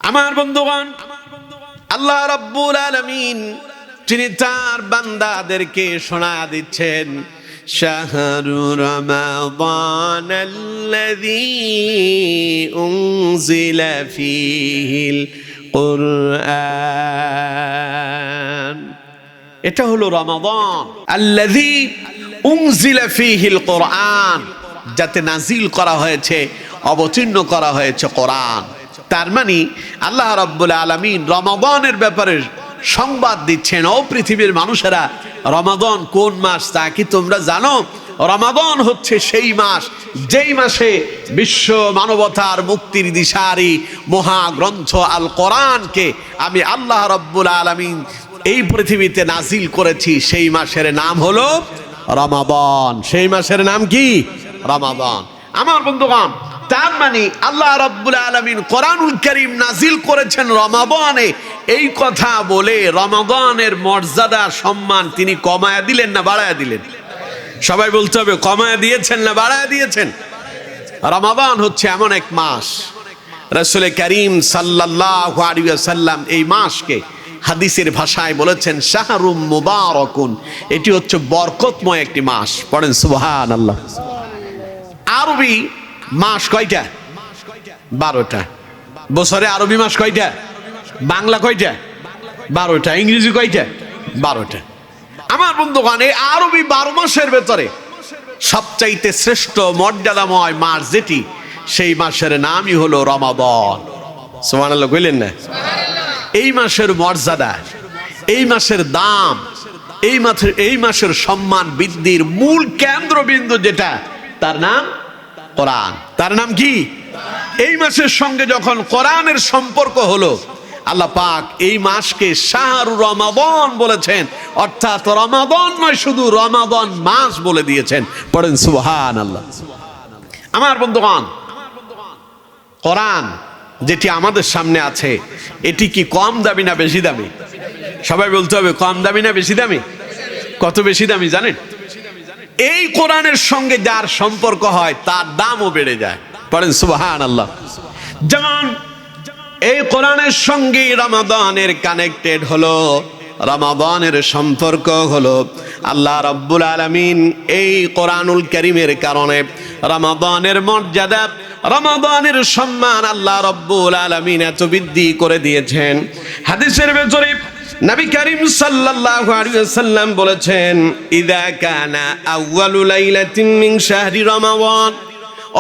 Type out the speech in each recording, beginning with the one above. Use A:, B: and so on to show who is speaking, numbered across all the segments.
A: আমার বন্ধুগণ, আল্লাহ রাব্বুল আলামিন তিনি তার বান্দাদেরকে শোনায়া দিচ্ছেন, শাহরু রমাদানাল্লাযী উনজিলা ফীহিল কুরআন। এটা হলো রমাদান, আল্লাযী উনজিলা ফীহিল কুরআন, যাতে নাজিল করা হয়েছে, অবতীর্ণ করা হয়েছে কোরআন। তার মানে আল্লাহ রাব্বুল আলামিন রমাদানের ব্যাপারে সংবাদ দিচ্ছেন, ও পৃথিবীর মানুষেরা, রমাদান কোন মাস তা কি তোমরা জানো? রমাদান হচ্ছে সেই মাস যেই মাসে বিশ্ব মানবতার মুক্তির দিশারি মহাগ্রন্থ আল কোরআনকে আমি আল্লাহ রাব্বুল আলামিন এই পৃথিবীতে নাজিল করেছি। সেই মাসের নাম হলো রমাদান। সেই মাসের নাম কি? রমাদান। আমার বন্ধুগণ, তার মানে আল্লাহ রাব্বুল আলামিন কোরআনুল কারীম নাজিল করেছেন রমাদানে। এই কথা বলে রমাদানের মর্যাদা সম্মান তিনি কমায়া দিলেন না বাড়ায়া দিলেন? সবাই বলতে হবে, কমায়া দিয়েছেন না বাড়ায়া দিয়েছেন? রমাদান হচ্ছে এমন এক মাস, রাসূল কারীম সাল্লাল্লাহু আলাইহি ওয়াসাল্লাম এই মাসকে হাদিসের ভাষায় বলেছেন শাহরুম মুবারাকুন, এটি হচ্ছে বরকতময় একটি মাস। পড়েন সুবহানাল্লাহ। আরবি মাস কয়টা? 12টা। বছরে আরবি মাস কয়টা? বাংলা কয়টা? 12টা। ইংরেজি কয়টা? 12টা। আমার বন্ধুগণ, এই আরবি 12 মাসের ভেতরে সবচাইতে শ্রেষ্ঠ মর্যাদাময় মাস যেটি, সেই মাসের নামই হলো রমাদান। সুবহানাল্লাহ কইলেন না? এই মাসের মর্যাদা, এই মাসের দাম, এই মাসের সম্মান বৃদ্ধির মূল কেন্দ্রবিন্দু যেটা, তার নাম কোরআন। তার নাম কি? এই মাসের সঙ্গে যখন কোরআনের সম্পর্ক হলো, আল্লাহ পাক এই মাসকে শাহরু রমাদান বলেছেন, অর্থাৎ রমাদান নয়, শুধু রমাদান মাস বলে দিয়েছেন। পড়েন সুবহানাল্লাহ। আমার বন্ধুগণ, কোরআন যেটি আমাদের সামনে আছে, এটি কি কম দামি না বেশি দামি? সবাই বলতে হবে, কম দামি না বেশি দামি? কত বেশি দামি জানেন? এই কোরআনের সঙ্গে যার সম্পর্ক হয় তার দামও বেড়ে যায়। পড়েন সুবহানাল্লাহ। যেমন এই কোরআনের সঙ্গে রমাদানের কানেক্টেড হলো, রমাদানের সম্পর্ক হলো। আল্লাহ রাব্বুল আলামিন এই কোরআনুল কারীমের কারণে রমাদানের মর্যাদা, রমাদানের সম্মান আল্লাহ রাব্বুল আলামিন এত বৃদ্ধি করে দিয়েছেন। হাদিসের ভেতরে নবী করিম সাল্লাল্লাহু আলাইহি ওয়াসাল্লাম বলেছেন, ইযা কানা আউয়ালু লাইলাতিন মিন শাহরি রমাদান,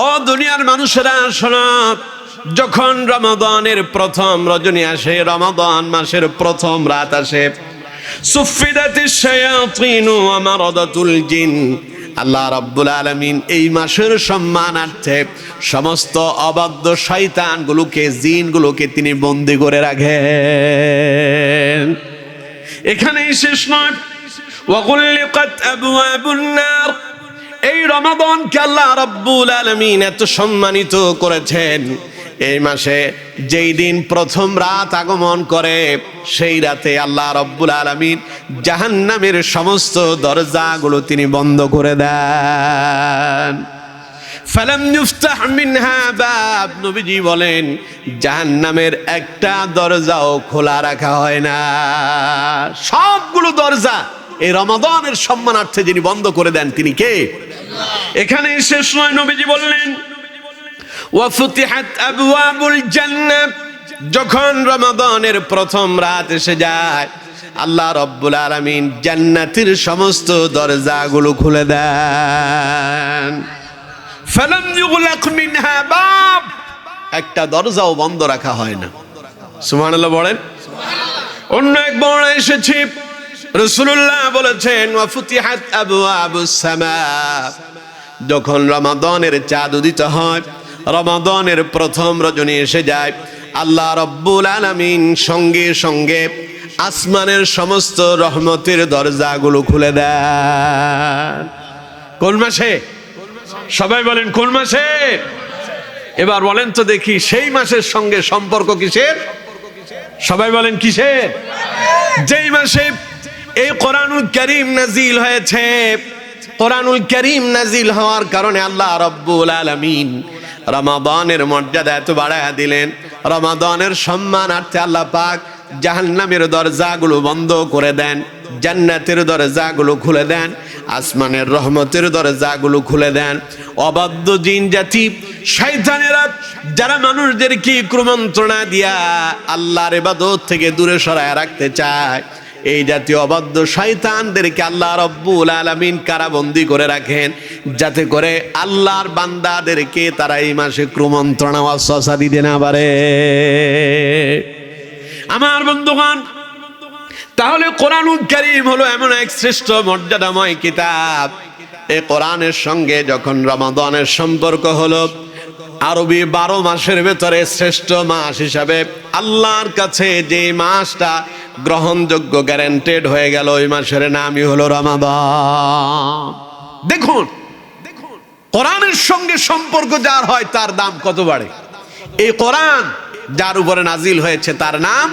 A: ও দুনিয়ার মানুষেরা শোনো, যখন রমাদানের প্রথম রজনী আসে, রমাদান মাসের প্রথম রাত আসে, সুফিদাতিশ শায়াতিনু ওয়া মারাদাতুল জিন, আল্লাহ রাব্বুল আলামিন এই মাসের সম্মানার্থে সমস্ত অবাধ্য শয়তানগুলোকে, জিনগুলোকে তিনি বন্দী করে রাখেন। এখানেই শেষ নয়, ওয়া গুলিকাত আবওয়াবুন নার, এই রমাদানকে আল্লাহ রাব্বুল আলামিন এত সম্মানিত করেছেন। এই মাসে যেই দিন প্রথম রাত আগমন করে, সেই রাতে আল্লাহ রাব্বুল আলামিন জাহান্নামের সমস্ত দরজাগুলো তিনি বন্ধ করে দেন। ফালাম ইফতাহ মিনহা বাব, নবীজি বলেন জাহান্নামের একটা দরজাও খোলা রাখা হয় না। সবগুলো দরজা এই রমাদানের সম্মানার্থে যিনি বন্ধ করে দেন, তিনি কে? এখানে শেষ নয়, নবীজি বললেন ওয়া ফুতিহাত আবওয়াবুল জান্নাহ, যখন রমাদানের প্রথম রাত এসে যায়, আল্লাহ রাব্বুল আলামিন জান্নাতের সমস্ত দরজাগুলো খুলে দেন। ফালাম ইউগলাক মিনহা বাব, একটা দরজাও বন্ধ রাখা হয় না। সুবহানাল্লাহ বলেন। অন্য এক বর্ণনা এসেছে, রাসূলুল্লাহ বলেছেন ওয়া ফুতিহাত আবওয়াবুস সামা, যখন রমাদানের চাঁদ উদিত হয়, রমাদানের প্রথম রজনী এসে যায়, আল্লাহ রাব্বুল আলামিন সঙ্গে সঙ্গে আসমানের সমস্ত রহমতের দরজাগুলো খুলে দেন। কোন মাসে? সবাই বলেন কোন মাসে? এবার বলেন তো দেখি, সেই মাসের সঙ্গে সম্পর্ক কিসের? সবাই বলেন কিসের? যেই মাসে এই কোরআনুল কারীম নাজিল হয়েছে। কোরআনুল কারীম নাজিল হওয়ার কারণে আল্লাহ রাব্বুল আলামিন রমাদানের মর্যাদা এত বাড়ায়া দিলেন, রমাদানের সম্মানার্থে আল্লাহ পাক জাহান্নামের দরজাগুলো বন্ধ করে দেন, জান্নাতের দরজাগুলো খুলে দেন, আসমানের রহমতের দরজাগুলো খুলে দেন। অবাধ্য জিন জাতি শয়তানেরা যারা মানুষদেরকে কুমন্ত্রণা দিয়া আল্লাহর ইবাদত থেকে দূরে সরায় রাখতে চায়, এই জাতীয় অবাধ্য শয়তানদেরকে আল্লাহ রব্বুল আলামিন কারাবন্দী করে রাখেন, যাতে করে আল্লাহর বান্দাদেরকে তারা এই মাসে কুমন্ত্রণা ওয়াসওয়াসা দিতে না পারে। আমার বন্ধুগণ, তাহলে কোরআনুল কারীম হলো এমন এক শ্রেষ্ঠ মর্যাদাময় কিতাব। এই কোরআনের সঙ্গে যখন রমাদানের সম্পর্ক হলো, আরবি 12 মাসের ভেতরে শ্রেষ্ঠ মাস হিসাবে আল্লাহর কাছে যে মাসটা গ্রহণযোগ্য গ্যারান্টেড হয়ে গেল, ওই মাসের নামই হলো রমাদান। দেখুন, কোরআনের সঙ্গে সম্পর্ক যার হয় তার দাম কত বাড়ে। এই কোরআন যার উপরে নাজিল হয়েছে তার নাম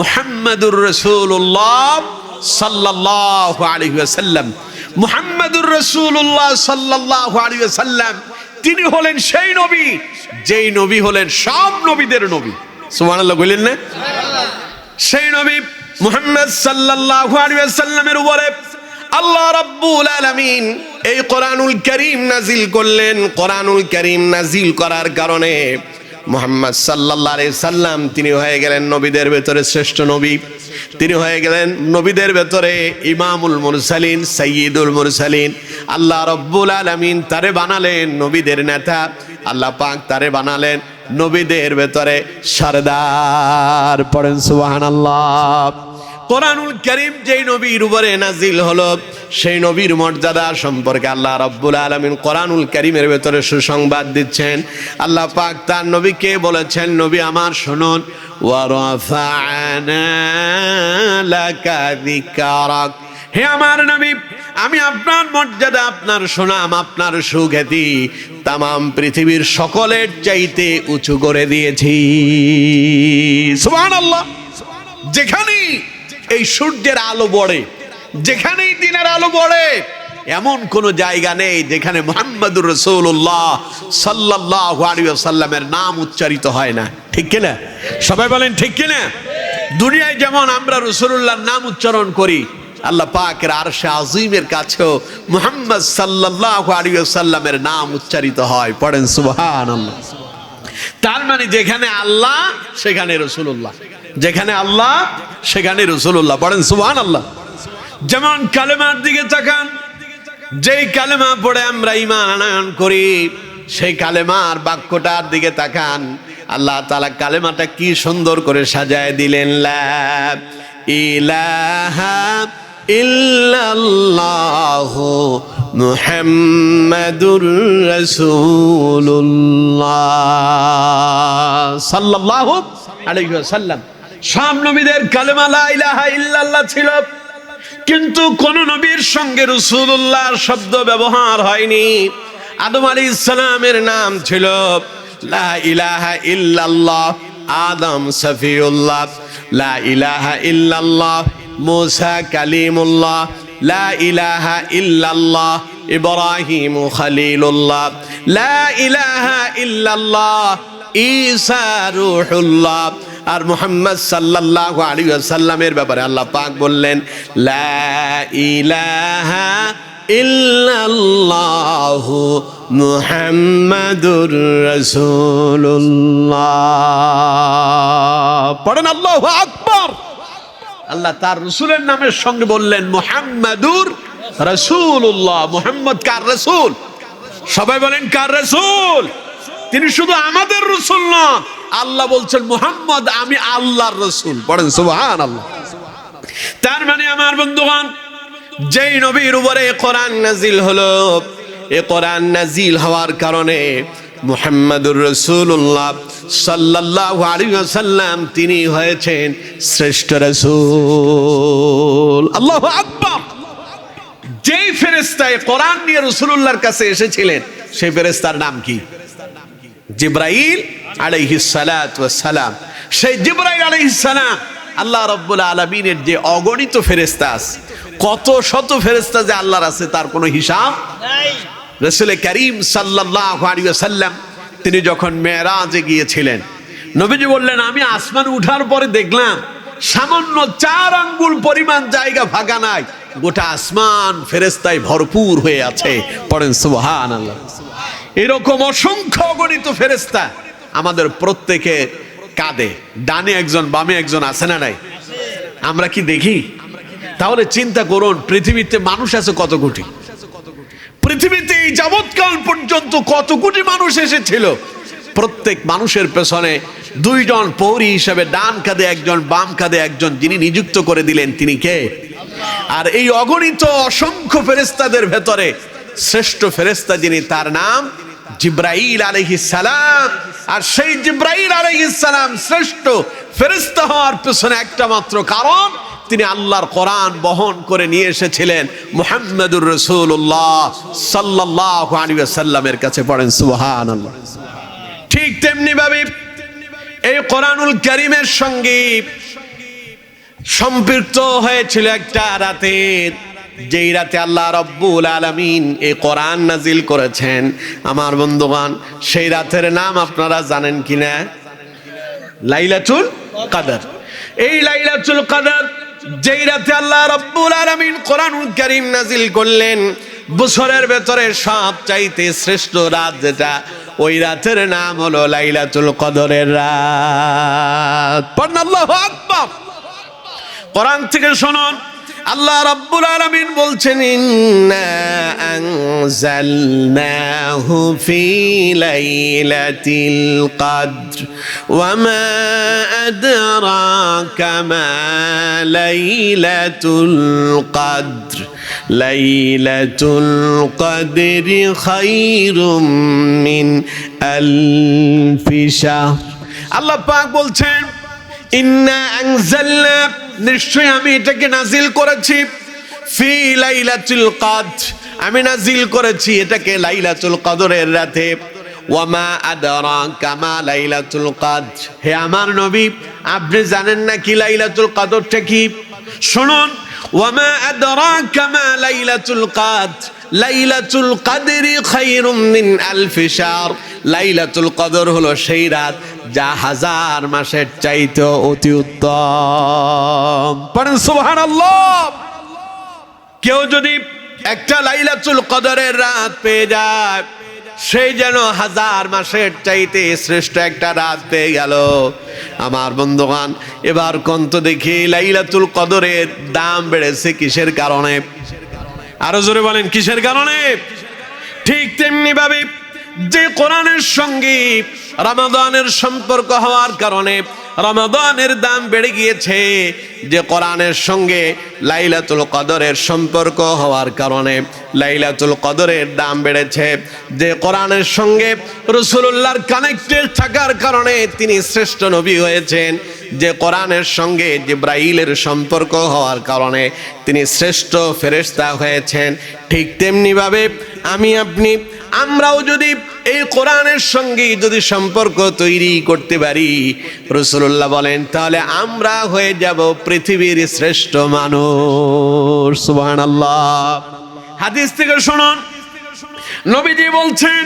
A: মুহাম্মাদুর রাসূলুল্লাহ সাল্লাল্লাহু আলাইহি ওয়াসাল্লাম। মুহাম্মাদুর রাসূলুল্লাহ সাল্লাল্লাহু আলাইহি ওয়াসাল্লাম তিনি হলেন সেই নবী, যেই নবী হলেন সব নবীদের নবী। সুবহানাল্লাহ বলেন না? সেই নবী মুহাম্মদ সাল্লাল্লাহু আলাইহি ওয়াসাল্লামের উপরে আল্লাহ রাব্বুল আলামিন এই কোরআনুল কারীম নাজিল করলেন। কোরআনুল কারীম নাজিল করার কারণে মুহাম্মদ সাল্লাল্লাহু আলাইহি সাল্লাম তিনি হয়ে গেলেন নবীদের ভেতরে শ্রেষ্ঠ নবী, তিনি হয়ে গেলেন নবীদের ভেতরে ইমামুল মুরসালিন, সাইয়্যিদুল মুরসালিন। আল্লাহ রাব্বুল আলামিন তারে বানালেন নবীদের নেতা, আল্লাহ পাক তারে বানালেন নবীদের ভেতরে সরদার। পড়েন সুবহানাল্লাহ। কোরআনুল কারীম যেই নবীর উপরে নাজিল হলো, সেই নবীর মর্যাদা সম্পর্কে আল্লাহ রাব্বুল আলামিন কোরআনুল কারীমের ভেতরে সুসংবাদ দিচ্ছেন। আল্লাহ পাক তার নবীকে বলেছেন, নবী আমার শুনুন, ওয়া রাফা'না লাকা যিকরাক, হে আমার নবী, আমি আপনার মর্যাদা, আপনার সুনাম, আপনার সুখ্যাতি তামাম পৃথিবীর সকলের চাইতে উঁচু করে দিয়েছি। সুবহানাল্লাহ। যেখানেই এই সূর্যের আলো পড়ে, যেখানেই দিনের আলো পড়ে, এমন কোন জায়গা নেই যেখানে মুহাম্মাদুর রাসূলুল্লাহ সাল্লাল্লাহু আলাইহি ওয়াসাল্লামের নাম উচ্চারিত হয় না। ঠিক কিনা? সবাই বলেন ঠিক কিনা? দুনিয়ায় যেমন আমরা রাসূলুল্লাহর নাম উচ্চারণ করি, আল্লাহ পাকের আরশে আজিমের কাছেও মুহাম্মদ সাল্লাল্লাহু আলাইহি ওয়াসাল্লামের নাম উচ্চারিত হয়। পড়েন সুবহানাল্লাহ। তার মানে যেখানে আল্লাহ সেখানে রাসূলুল্লাহ, যেখানে আল্লাহ সেখানে রাসূলুল্লাহ। পড়েন সুবহানাল্লাহ। যেমন কালেমার দিকে তাকান, যেই কালেমা পড়ে আমরা ঈমান আনয়ন করি, সেই কালেমার বাক্যটার দিকে তাকান, আল্লাহ তাআলা কালেমাটা কি সুন্দর করে সাজায় দিলেন। লা ইলাহা ইল্লাল্লাহু মুহাম্মাদুর রাসূলুল্লাহ সাল্লাল্লাহু আলাইহি ওয়াসাল্লাম। সব নবীদের কালেমা লা ইলাহা ইল্লাল্লাহ ছিল, কিন্তু কোন নবীর সঙ্গে রাসূলুল্লাহর শব্দ ব্যবহার হয়নি। আদম আলাইহিস সালামের নাম ছিল লা ইলাহা ইল্লাল্লাহ আদম সফিউল্লাহ, লা ইলাহা ইল্লাল্লাহ মুসা কালিমুল্লাহ, লা ইলাহা ইল্লাল্লাহ ইব্রাহিম খলিলুল্লাহ, লা ইলাহা ইল্লাল্লাহ ঈসা রূহুল্লাহ। আর মুহাম্মদ সাল্লাল্লাহু আলাইহি ওয়াসাল্লামের ব্যাপারে আল্লাহ পাক বললেন, লা ইলাহা ইল্লাল্লাহু মুহাম্মাদুর রাসূলুল্লাহ। পড়েন আল্লাহু আকবার। আল্লাহ তার রাসূলের নামের সঙ্গে বললেন মুহাম্মাদুর রাসূলুল্লাহ। মুহাম্মদ কার রাসূল? সবাই বলেন কার রাসূল? তিনি শুধু আমাদের রাসূল না, আল্লাহ বলছেন মুহাম্মদ আমি আল্লাহর রাসূল। পড়েন সুবহানাল্লাহ। তার মানে আমার বন্ধুগণ, যেই নবীর উপরে কোরআন নাজিল হলো, এই কোরআন নাজিল হওয়ার কারণে মুহাম্মাদুর রাসূলুল্লাহ সাল্লাল্লাহু আলাইহি ওয়াসাল্লাম তিনি হয়েছেন শ্রেষ্ঠ রাসূল। আল্লাহু আকবার। যেই ফেরেশতা কোরআন নিয়ে রাসূলুল্লাহর কাছে এসেছিলেন, সেই ফেরেশতার নাম কি? জিবরাইল আলাইহিস সালাতু ওয়াস সালাম। সেই জিবরাইল আলাইহিস সালাম আল্লাহ রাব্বুল আলামিনের যে অগণিত ফেরেশতা আছে, কত শত ফেরেশতা যে আল্লাহর আছে তার কোনো হিসাব নাই। রাসূল করিম সাল্লাল্লাহু আলাইহি ওয়াসাল্লাম তিনি যখন মেরাজে গিয়েছিলেন, নবীজি বললেন আমি আসমান উঠার পরে দেখলাম সামান্য 4 আঙ্গুল পরিমাণ জায়গা ফাঁকা নাই, গোটা আসমান ফেরেশতায় ভরপুর হয়ে আছে। পড়েন সুবহানাল্লাহ। এরকম অসংখ্য অগণিত ফেরেশতা আমাদের প্রত্যেকে কাঁধে, ডানে একজন বামে একজন আছে না নাই? আমরা কি দেখি? তাহলে চিন্তা করুন, পৃথিবীতে মানুষ আছে কত কোটি? পৃথিবীতে এই যাবৎকাল পর্যন্ত কত কোটি মানুষ এসেছিল? প্রত্যেক মানুষের পেছনে 2 জন প্রহরী হিসেবে, ডান কাঁধে একজন বাম কাঁধে একজন, যিনি নিযুক্ত করে দিলেন তিনি কে? আর এই অগণিত অসংখ্য ফেরেশতাদের ভেতরে শ্রেষ্ঠ ফেরেশতা যিনি, তার নাম জিবরাইল আলাইহিস সালাম। আর সেই জিবরাইল আলাইহিস সালাম শ্রেষ্ঠ ফেরেশতা হওয়ার পেছনে একটা মাত্র কারণ, তিনি আল্লাহর কোরআন বহন করে নিয়ে এসেছিলেন মুহাম্মদুর রাসূলুল্লাহ সাল্লাল্লাহু আলাইহি ওয়াসাল্লামের কাছে। পড়েন সুবহানাল্লাহ। ঠিক তেমনি ভাবে এই কোরআনুল কারীমের সঙ্গে সম্পৃক্ত হয়েছিল একটা রাতের, যেই রাতে আল্লাহ রাব্বুল আলামিন এই কোরআন নাজিল করেছেন। আমার বন্ধুগণ, সেই রাতের নাম আপনারা জানেন কিনা? লাইলাতুল কদর। এই লাইলাতুল কদর যেই রাতে আল্লাহ রাব্বুল আলামিন কোরআনুল কারীম নাজিল করলেন, বছরের ভেতরে সবচাইতে শ্রেষ্ঠ রাত যেটা, ওই রাতের নাম হলো লাইলাতুল কদরের রাত। পড়ুন আল্লাহু আকবার। কোরআন থেকে শুনুন, আল্লাহ রাব্বুল আলামিন বলছেন ইন্না আনজালনাহু ফি লাইলাতিল কদর ওয়া মা আদরাকা মা লাইলাতুল কদর লাইলাতুল কদরি খায়রুম মিন আলফি শাহর। আল্লাহ পাক বলছেন ইন্না আনজালনা, নিশ্চয় আমি এটাকে নাজিল করেছি, ফি লাইলাতুল কদর, আমি নাজিল করেছি এটাকে লাইলাতুল কদরের রাতে। ওয়া মা আদরাকা মা লাইলাতুল কদর, হে আমার নবী আপনি জানেন না কি লাইলাতুল কদরটা কি? শুনুন, ওয়া মা আদরাকা মা লাইলাতুল কদর লাইলাতুল কদরি খায়রুম মিন আলফি শাহর। লাইলাতুল কদর হলো সেই রাত যা 1000 মাসের চাইতে অতি উত্তম। পড়েন সুবহানাল্লাহ। কেউ যদি একটা লাইলাতুল কদরের রাত পেয়ে যায়, সেই যেন 1000 মাসের চাইতে শ্রেষ্ঠ একটা রাত পেয়ে গেল। আমার বন্ধুগণ, এবার কন্ত দেখি লাইলাতুল কদরের দাম বেড়েছে কিসের কারণে? আরো জোরে বলেন, কিসের কারণে? ঠিক তেমনি ভাবে যে কোরআনের সঙ্গে রমাদানের সম্পর্ক হওয়ার কারণে রমাদানের দাম বেড়ে গিয়েছে, যে কোরআনের সঙ্গে লাইলাতুল কদরের সম্পর্ক হওয়ার কারণে লাইলাতুল কদরের দাম বেড়েছে। যে কোরআনের সঙ্গে রাসূলুল্লাহর কানেক্টেড থাকার কারণে তিনি শ্রেষ্ঠ নবী হয়েছেন। যে কোরআনের সঙ্গে জিবরাইলের সম্পর্ক হওয়ার কারণে তিনি শ্রেষ্ঠ ফেরেশতা হয়েছেন। ঠিক তেমনি ভাবে আমি আপনি আমরাও যদি এই কোরআনের সঙ্গে যদি সম্পর্ক তৈরি করতে পারি, রাসূলুল্লাহ বলেন, তাহলে আমরা হয়ে যাব পৃথিবীর শ্রেষ্ঠ মানুষ। সুবহানাল্লাহ। হাদিস থেকে শুনুন, নবীজি বলছেন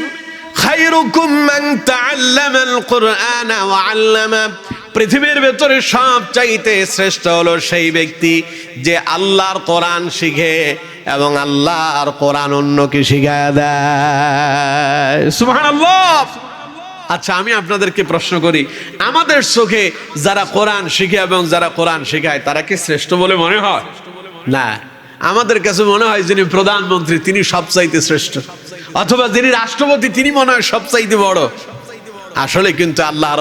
A: খায়রুকুম মান তাআল্লামাল কুরআনা ওয়া আল্লামা। পৃথিবীর ভেতরে সবচাইতে শ্রেষ্ঠ হলো সেই ব্যক্তি যে আল্লাহর কোরআন শিখে এবং আল্লাহর কোরআন অন্যকে শিখায় দেয়। সুবহানাল্লাহ। আচ্ছা, আমি আপনাদেরকে প্রশ্ন করি, আমাদের চোখে যারা কোরআন শিখে এবং যারা কোরআন শেখায় তারা কি শ্রেষ্ঠ বলে মনে হয়? না, আমাদের কাছে মনে হয় যিনি প্রধানমন্ত্রী তিনি সবচাইতে শ্রেষ্ঠ, অথবা যিনি রাষ্ট্রপতি তিনি মনে হয় সবচাইতে বড়। আসলে কিন্তু আল্লাহ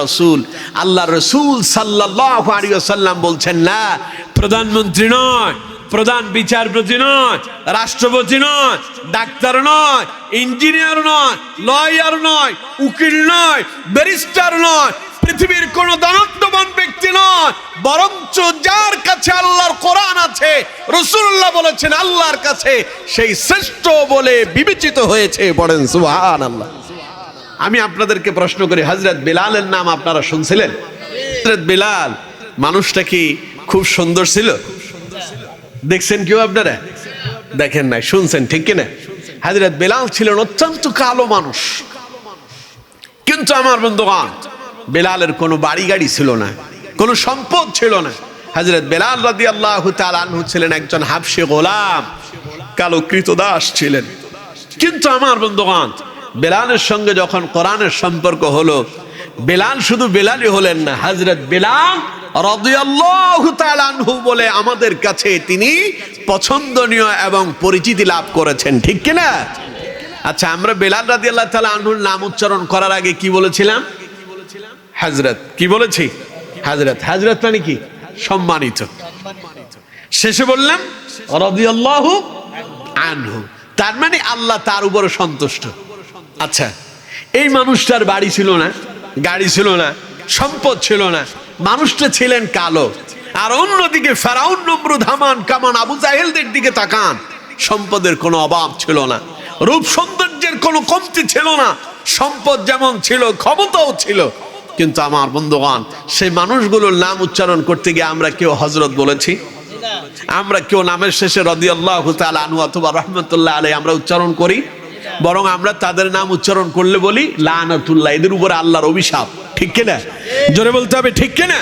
A: রসুল সাল্লাল্লাহু আলাইহি ওয়াসাল্লাম বলছেন, না, প্রধানমন্ত্রী নয়, প্রধান বিচারপতি নয়, রাষ্ট্রপতি নয়, ডাক্তার নয়, ইঞ্জিনিয়ার নয়, লয়ার নয়, উকিল নয়, ব্যারিস্টার নয়, পৃথিবীর কোন দানববান ব্যক্তি নয়, বরঞ্চ যার কাছে আল্লাহর কোরআন আছে, রাসূলুল্লাহ বলেছেন আল্লাহর কাছে সেই শ্রেষ্ঠ বলে বিবেচিত হয়েছে। পড়েন সুবহানাল্লাহ। আমি আপনাদেরকে প্রশ্ন করি, হযরত বিলালের নাম আপনারা শুনছিলেন? হযরত বিলাল মানুষটা কি খুব সুন্দর ছিল? দেখছেন কেউ আপনারা? দেখেন নাই, শুনছেন ঠিক কিনা? হযরত বিলাল ছিলেন অত্যন্ত কালো মানুষ। কিন্তু আমার বন্ধুগণ, বেলালের কোনো বাড়ি গাড়ি ছিল না, কোনো সম্পদ ছিল না। হযরত বেলাল রাদিয়াল্লাহু তাআলা আনহু ছিলেন একজন হাবশী গোলাম, কালো কৃতদাস ছিলেন। কিন্তু আমার বন্ধুগণ, বেলালের সঙ্গে যখন কোরআনের সম্পর্ক হলো, বেলাল শুধু বেলালই হলেন না, হযরত বেলাল রাদিয়াল্লাহু তাআলা আনহু বলে আমাদের কাছে তিনি পছন্দনীয় এবং পরিচিতি লাভ করেছেন, ঠিক কিনা? আচ্ছা, আমরা বেলাল রাদিয়াল্লাহু তাআলা আনহুর নাম উচ্চারণ করার আগে কি বলেছিলাম? হযরত। কি বলেছি? হযরত। হযরত মানে কি? সম্মানিত। শেষে বললাম রাদিয়াল্লাহু আনহু, তার মানে আল্লাহ তার উপরে সন্তুষ্ট। আচ্ছা, এই মানুষটার বাড়ি ছিল না, গাড়ি ছিল না, সম্পদ ছিল না, মানুষটা ছিলেন কালো। আর অন্যদিকে ফেরাউন, নমরুদ, হামান, কামান, আবু জাহেলদের দিকে তাকান, সম্পদের কোনো অভাব ছিল না, রূপ সৌন্দর্যের কোনো কমতি ছিল না, সম্পদ যেমন ছিল ক্ষমতাও ছিল। কিন্তু আমার বন্ধুগণ, সেই মানুষগুলোর নাম উচ্চারণ করতে গিয়ে আমরা কেউ হযরত বলেছি? আমরা কেউ নামের শেষে রাদিয়াল্লাহু তাআলা আনহু অথবা রাহমাতুল্লাহ আলাইহি আমরা উচ্চারণ করি? বরং আমরা তাদের নাম উচ্চারণ করলে বলি লানাতুল্লাহ, এদের উপরে আল্লাহর অভিশাপ, ঠিক কিনা? জোরে বলতে হবে, ঠিক কিনা?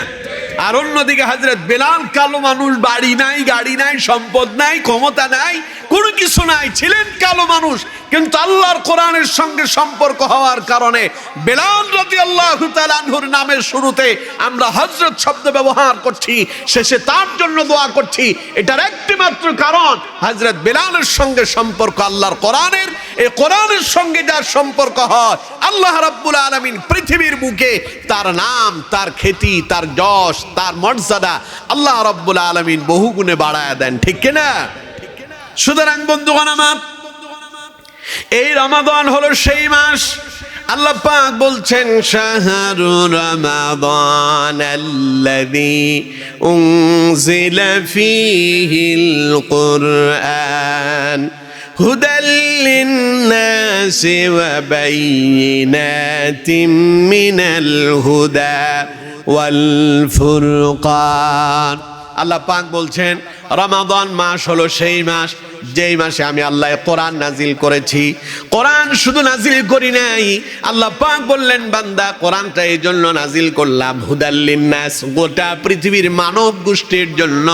A: আর অন্যদিকে হযরত বেলাল কালো মানুষ, বাড়ি নাই, গাড়ি নাই, সম্পদ নাই, ক্ষমতা নাই, কোনো কিছু নাই, ছিলেন কালো মানুষ। কিন্তু আল্লাহর কোরআনের সঙ্গে সম্পর্ক হওয়ার কারণে বেলাল রাদিয়াল্লাহু তাআলা আনহুর নামের শুরুতে আমরা হযরত শব্দ ব্যবহার করছি, শেষে তার জন্য দোয়া করছি। এটার একটি মাত্র কারণ, হযরত বেলালের সঙ্গে সম্পর্ক আল্লাহর কোরআনের। এই কোরআনের সঙ্গে যার সম্পর্ক হয়, আল্লাহ রাব্বুল আলামিন পৃথিবীর বুকে তার নাম, তার খ্যাতি, তার যশ, তার মর্যাদা আল্লাহ রাব্বুল আলামিন বহুগুণে বাড়ায় দেন, ঠিক কিনা? সুতরাং বন্ধুগণ আমার, এই রমাদান হলো সেই মাস, আল্লাহ পাক বলছেন শাহরু রমাদান আল্লাযী উনজিলা ফীহিল কুরআন হুদাল লিন-নাসি ওয়া বাইয়িনাতিম মিনাল হুদা ওয়াল ফুরকান। আল্লাহ পাক বলছেন রমাদান মাস হলো সেই মাস যেই মাসে আমি আল্লাহ কোরআন নাজিল করেছি। কোরআন শুধু নাজিল করি নাই, আল্লাহ পাক বললেন বান্দা কোরআনটা এই জন্য নাজিল করলাম হুদাল লিন-নাস, গোটা পৃথিবীর মানব গোষ্ঠীর জন্য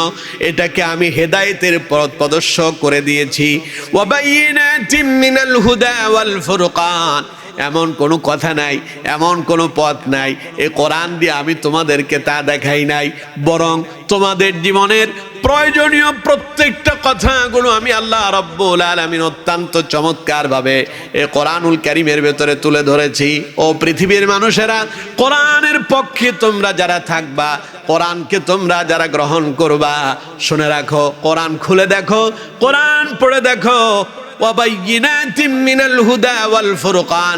A: এটাকে আমি হেদায়েতের পথ প্রদর্শক করে দিয়েছি। ওয়া বাইয়িনাতিম মিনাল হুদা ওয়াল ফুরকান, এমন কোনো কথা নাই, এমন কোনো পথ নাই এই কোরআন দিয়ে আমি তোমাদেরকে তা দেখাই নাই, বরং তোমাদের জীবনের প্রয়োজনীয় প্রত্যেকটা কথাগুলো আমি আল্লাহ রাব্বুল আলামিন অত্যন্ত চমৎকারভাবে এই কোরআনুল কারীমের ভেতরে তুলে ধরেছি। ও পৃথিবীর মানুষেরা, কোরআনের পক্ষে তোমরা যারা থাকবা, কোরআনকে তোমরা যারা গ্রহণ করবা, শুনে রাখো, কোরআন খুলে দেখো, কোরআন পড়ে দেখো, ওয়াবাইয়িনাতিম মিনাল হুদা ওয়াল ফুরকান,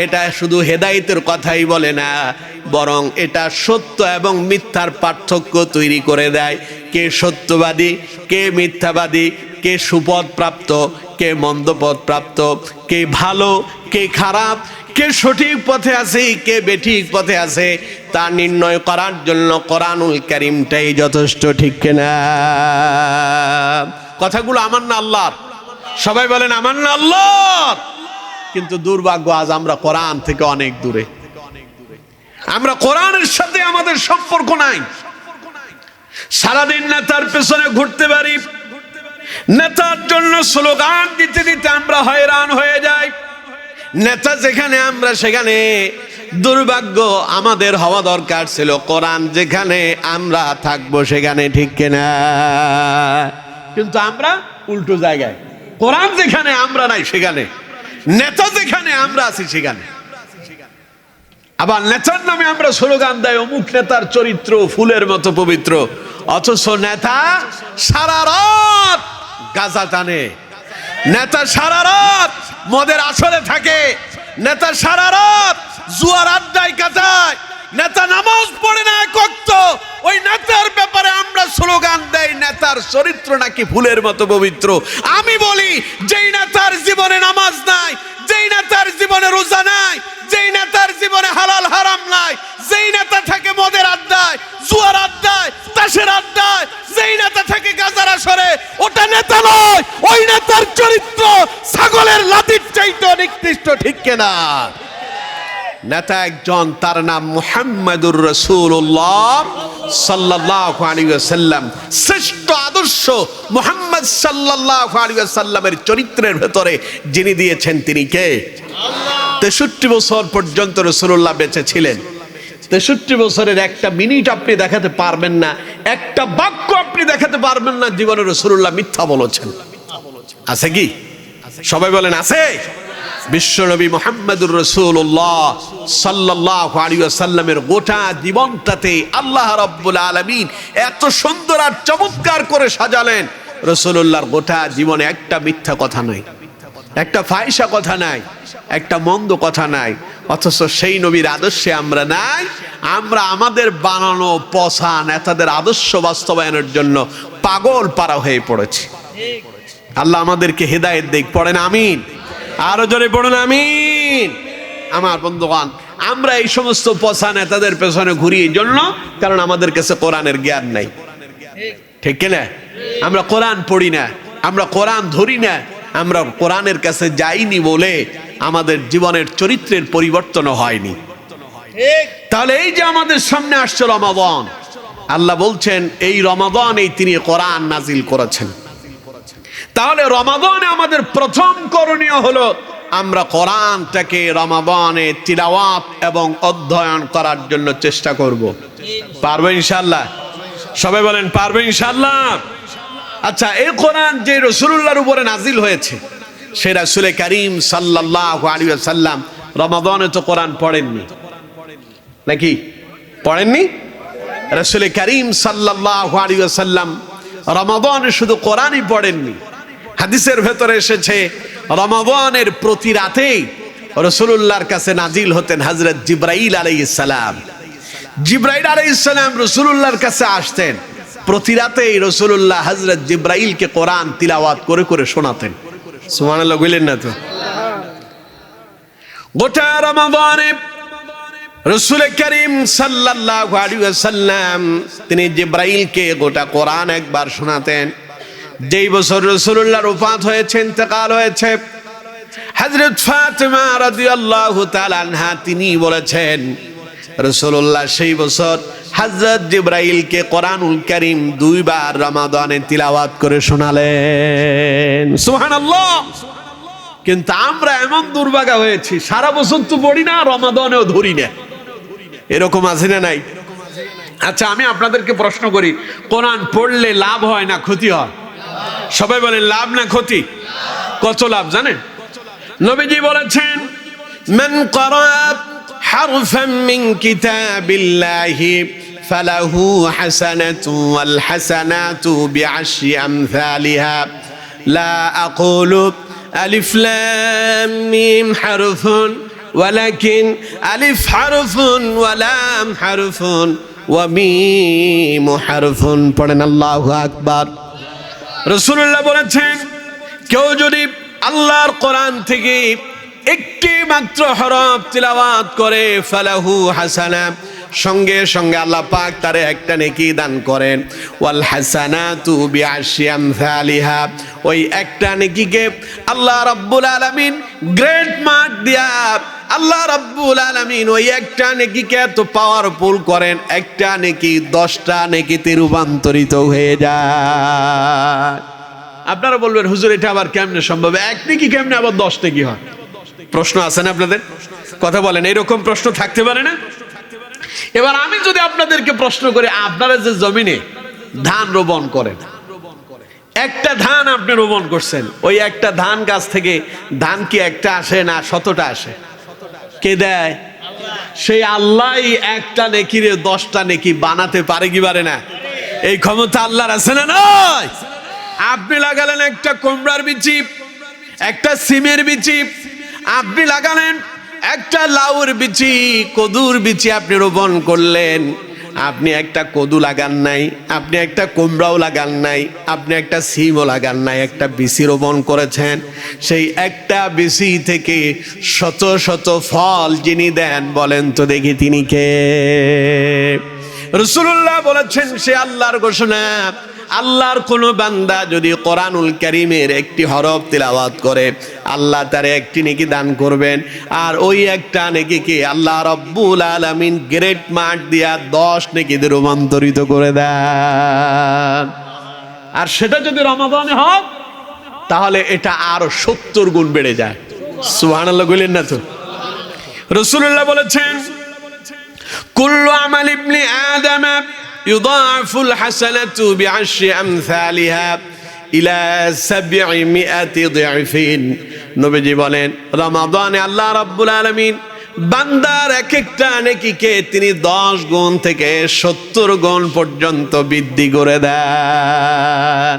A: এটা শুধু হেদায়েতের কথাই বলে না, বরং এটা সত্য এবং মিথ্যার পার্থক্য তৈরি করে দেয়। কে সত্যবাদী, কে মিথ্যাবাদী, কে সুপথ প্রাপ্ত, কে মন্দ পথ প্রাপ্ত, কে ভালো, কে খারাপ, কে সঠিক পথে আছে, কে বেঠিক পথে আছে, তা নির্ণয় করার জন্য কোরআনুল কারীমটাই যথেষ্ট, ঠিক কিনা? কথাগুলো আমার না আল্লাহর? সবাই বলেন আমার না আল্লাহর। কিন্তু দুর্ভাগ্য, আজ আমরা কোরআন থেকে অনেক দূরে, আমরা কোরআনের সাথে আমাদের সম্পর্ক নাই। সারাদিন নেতার পেছনে ঘুরতে পারি, নেতার জন্য স্লোগান দিতে দিতে আমরা হয়রান হয়ে যাই। নেতা যেখানে আমরা সেখানে। দুর্ভাগ্য, আমাদের হওয়া দরকার ছিল কোরআন যেখানে আমরা থাকবো সেখানে, ঠিক কিনা? কিন্তু আমরা উল্টো জায়গায়, কোরআন যেখানে আমরা নাই সেখানে, নেতা যেখানে আমরা আছি সেখানে। আবার নেতার নামে আমরা স্লোগান দেয় অমুক নেতার চরিত্র ফুলের মতো পবিত্র, অথচ নেতা সারা রাত গাঁজা টানে, নেতা সারা রাত মদের আসরে থাকে, নেতা সারা রাত জুয়ার আড্ডায় কাটায়, নেতা নামাজ পড়ে না এক ওয়াক্ত। ওই নেতার ব্যাপারে আমরা স্লোগান দেই নেতার চরিত্র নাকি ফুলের মতো পবিত্র। আমি বলি, যেই নেতার জীবনে নামাজ নাই, যেই নেতার জীবনে রোজা নাই, যেই নেতার জীবনে হালাল হারাম নাই, যেই নেতা থাকে মদের আড্ডায়, জুয়ার আড্ডায়, তাসের আড্ডায়, যেই নেতা থাকে গাজার আসরে, ওটা নেতা নয়, ওই নেতার চরিত্র ছাগলের লাঠির চাইতে নিকৃষ্ট, ঠিক কিনা? নেতা একজন, তার নাম মুহাম্মাদুর রাসূলুল্লাহ সাল্লাল্লাহু আলাইহি ওয়াসাল্লাম। শ্রেষ্ঠ আদর্শ মুহাম্মদ সাল্লাল্লাহু আলাইহি ওয়াসাল্লামের চরিত্রের ভেতরে যিনি দিয়েছেন তিনি কে? আল্লাহ। 63 বছর পর্যন্ত রাসূলুল্লাহ বেঁচে ছিলেন। 63 বছরের একটা মিনিট আপনি দেখাতে পারবেন না, একটা বাক্য আপনি দেখাতে পারবেন না জীবনে রাসূলুল্লাহ মিথ্যা বলেছেন। আছে কি? সবাই বলেন আছে। বিশ্বনবী মুহাম্মদুর রাসূলুল্লাহ সাল্লাল্লাহু আলাইহি ওয়াসাল্লামের গোটা জীবনটাতে আল্লাহ রাব্বুল আলামিন এত সুন্দর আর চমৎকার করে সাজালেন, রাসূলুল্লাহর গোটা জীবনে একটা মিথ্যা কথা নাই, একটা ফাহিশা কথা নাই, একটা মন্দ কথা নাই। অথচ সেই নবীর আদর্শে আমরা নাই। আমরা আমাদের বানানো পচা নেতাদের আদর্শ বাস্তবায়নের জন্য পাগল পারা হয়ে পড়েছি। আল্লাহ আমাদেরকে হেদায়েত দিক। পড়েন আমিন। আরো জোরে পড়ুন আমিন। আমার বন্ধুগণ, আমরা এই সমস্ত পচা নেতাদের পেছনে ঘুরি এই জন্য কারণ আমাদের কাছে কোরআনের জ্ঞান নাই, ঠিক কিনা? আমরা কোরআন পড়ি না, আমরা কোরআন ধরি না, আমরা কোরআনের কাছে যাইনি বলে আমাদের জীবনের চরিত্রের পরিবর্তন হয়নি। তাহলে এই যে আমাদের সামনে আসছে রমাদান, আল্লাহ বলছেন এই রমাদানেই তিনি কোরআন নাজিল করেছেন। তাহলে রমাদানে আমাদের প্রথম করণীয় হলো আমরা কোরআনটাকে রমাদানে তিলাওয়াত এবং অধ্যয়ন করার জন্য চেষ্টা করব। পারবো ইনশাআল্লাহ? সবাই বলেন পারবো ইনশাআল্লাহ। আচ্ছা, এই কোরআন যে রাসূলুল্লাহর উপরে নাজিল হয়েছে, সে রাসূল কারীম সাল্লাল্লাহু আলাইহি ওয়াসাল্লাম রমাদানে তো কোরআন পড়েননি, নাকি পড়েননি? রাসূল কারীম সাল্লাল্লাহু আলাইহি ওয়াসাল্লাম রমাদানে শুধু কোরআনই পড়েননি। হাদিসের ভেতরে এসেছে রমাদানের প্রতি রাতেই রাসূলুল্লাহর কাছে নাজিল হতেন হযরত জিবরাইল আলাইহিস সালাম। জিবরাইল আলাইহিস সালাম রাসূলুল্লাহর কাছে আসতেন। প্রতি রাতেই রাসূলুল্লাহ হযরত জিবরাইলকে কোরআন তিলাওয়াত করে করে শোনাতেন। সুবহানাল্লাহ বলেন না তো? গোটা রমাদানে রাসূল কারীম সাল্লাল্লাহু আলাইহি ওয়াসাল্লাম তিনি জিবরাইলকে গোটা কোরআন একবার শোনাতেন। যেই বছর রাসূলুল্লাহর ওফাত হয়েছে, ইন্তেকাল হয়েছে, হযরত ফাতেমা রাদিয়াল্লাহু তাআলা আনহা তিনি বলেছেন রাসূলুল্লাহ সেই বছর হযরত জিবরাইলকে কোরআনুল কারীম 2 বার রমাদানে তিলাওয়াত করে শোনালেন। সুবহানাল্লাহ। কিন্তু আমরা এমন দুর্ভাগা হয়েছি, সারা বছর তো পড়ি না, রমাদানেও ধরি না। এরকম আছে না নাই? আচ্ছা, আমি আপনাদেরকে প্রশ্ন করি, কোরআন পড়লে লাভ হয় না ক্ষতি হয়? সবাই বলেন লাভ না ক্ষতি? কত লাভ জানেন? নবীজি বলেছেন মান ক্বারা হারফান মিন কিতাবিল্লাহি ফালাহু হাসানাতু ওয়াল হাসানাতু বিআশরি আমসালিহা লা আকুলু আলিফ লাম মিম হারফুন ওয়ালাকিন আলিফ হারফুন ওয়া লাম হারফুন ওয়া মিম হারফুন। পড়েন আল্লাহু আকবার। রাসূলুল্লাহ বলেছেন কেউ যদি আল্লাহর কোরআন থেকে একটি মাত্র হরফ তিলাওয়াত করে ফালাহু হাসানা, সঙ্গে সঙ্গে আল্লাহ পাক তারে একটা নেকি দান করেন। ওয়াল হাসানাতু বিআশরি আমসালিহা, ওই একটা নেকিকে আল্লাহ রাব্বুল আলামিন গ্রেট মার্ক দিয়া আল্লাহ রাব্বুল আলামিন ওই একটা নেকিকে এত পাওয়ারফুল করেন, একটা নেকি 10টা নেকিতে রূপান্তরিত হয়ে যায়। আপনারা বলবেন হুজুর এটা আবার কেমনে সম্ভব? এক নেকি কেমনে আবার 10 নেকি হয়? প্রশ্ন আছে না আপনাদের? কথা বলেন, এরকম প্রশ্ন থাকতে পারে না? এবার আমি যদি আপনাদেরকে প্রশ্ন করি, আপনারা যে জমিনে ধান রোপণ করেন, একটা ধান আপনি রোপণ করছেন, ওই একটা ধান গাছ থেকে ধান কি একটা আসে না 100টা আসে? কে দেয়? সেই আল্লাহই একটা নেকিরে 10টা নেকি বানাতে পারে কি পারে না? এই ক্ষমতা আল্লাহর আছে না নয়? আপনি লাগালেন একটা কুমড়ার বিচি, একটা সিমের বিচি, আপনি লাগালেন একটা লাউর বিচি, কদুর বিচি আপনি রোপণ করলেন। আপনি একটা কদু লাগান নাই, আপনি একটা কুমড়াও লাগান নাই, আপনি একটা সিমও লাগান নাই, একটা বিচি রোপণ করেছেন। সেই একটা বিচি থেকে শত শত ফল যিনি দেন, বলেন তো দেখি তিনি কে? রাসূলুল্লাহ বলেছেন সে আল্লাহর ঘোষণা, আল্লাহর কোন বান্দা যদি কোরআনুল কারীমের একটি হরফ তিলাওয়াত করে আল্লাহ তারে একটি নেকি দান করবেন, আর ওই একটা নেকিকে আল্লাহ রাব্বুল আলামিন গ্রেট মার্ক দিয়া 10 নেকিতে রূপান্তরিত করে দেন। আর সেটা যদি রমাদানে হয় তাহলে এটা আরো 70 গুণ বেড়ে যায়। সুবহানাল্লাহ বলেন না তো? রাসূলুল্লাহ বলেছেন কুল্লু আমাল ইবনি আদম ইউদাফুল হাসানাতু বিআশরি আমসালিহা ইলা 700 দিআফিন। নবীজি বলেন রমাদানে আল্লাহ রাব্বুল আলামিন বান্দার এক একটা নেকিকে তিনি 10 গুণ থেকে 70 গুণ পর্যন্ত বৃদ্ধি করে দেন।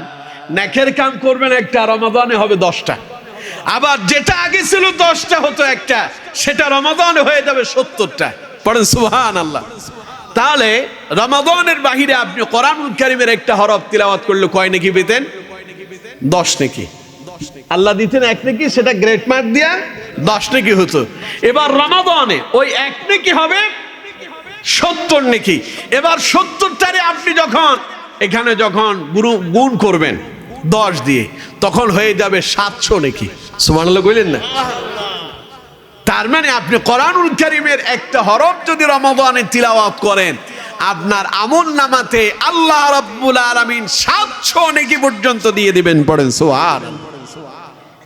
A: নেকের কাম করবেন একটা, রমাদানে হবে 10টা। আবার যেটা আগে ছিল 10টা হতো একটা, সেটা রমাদানে হয়ে যাবে 70টা। পড়েন সুবহানাল্লাহ। তাহলে রমাদানের বাহিরে আপনি কোরআনুল কারীমের একটা হরফ তিলাওয়াত করলে কয় নেকি পেতেন? 10 নেকি। আল্লাহ দিতেন 1 নেকি, সেটা গ্রেট মার্ক দিয়া 10 নেকি হতো। এবার রমাদানে ওই 1 নেকি হবে 70 নেকি। এবার 70টারে আপনি যখন এখানে যখন গুণ করবেন 10 দিয়ে, তখন হয়ে যাবে 700 নেকি। সুবহানাল্লাহ কইলেন না? তার মানে আপনি কোরআনুল কারীমের একটা হরফ যদি রমাদানে তিলাওয়াত করেন আপনার আমলনামাতে আল্লাহ রাব্বুল আলামিন 700 নেকি পর্যন্ত দিয়ে দিবেন। পড়েন সুবহানাল্লাহ।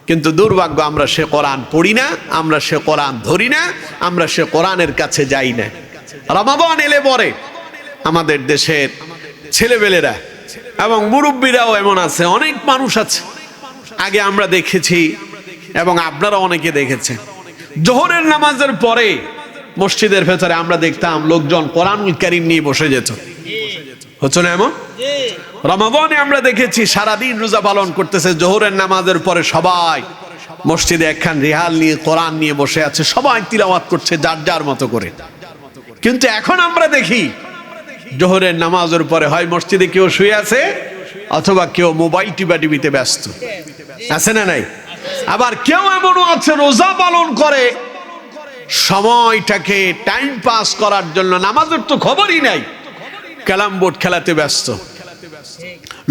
A: কিন্তু দুর্ভাগ্য, আমরা সে কোরআন পড়ি না, আমরা সে কোরআন ধরি না, আমরা সে কোরআনের কাছে যাই না। রমাদান এলে পরে আমাদের দেশের ছেলেবেলেরা এবং মুরব্বীরাও এমন আছে, অনেক মানুষ আছে, আগে আমরা দেখেছি এবং আপনারা অনেকে দেখেছেন, জোহরের নামাজের পরে মসজিদের ভেতরে আমরা দেখতাম লোকজন কোরআনুল কারীম নিয়ে বসে যেত। হচ্ছে না এমন? রমাদানে আমরা দেখেছি সারাদিন রোজা পালন করতেছে, জোহরের নামাজের পরে সবাই মসজিদে একখান রিহাল নিয়ে কোরআন নিয়ে বসে আছে, সবাই তিলাওয়াত করছে যার যার মতো করে। কিন্তু এখন আমরা দেখি জোহরের নামাজের পরে হয় মসজিদে কেউ শুয়ে আছে অথবা কেউ মোবাইল টিভিতে ব্যস্ত আছে না নাই? আবার কেউ এমনও আছে রোজা পালন করে সময়টাকে টাইম পাস করার জন্য, নামাজের তো খবরই নাই, ক্যারাম বোর্ড খেলাতে ব্যস্ত,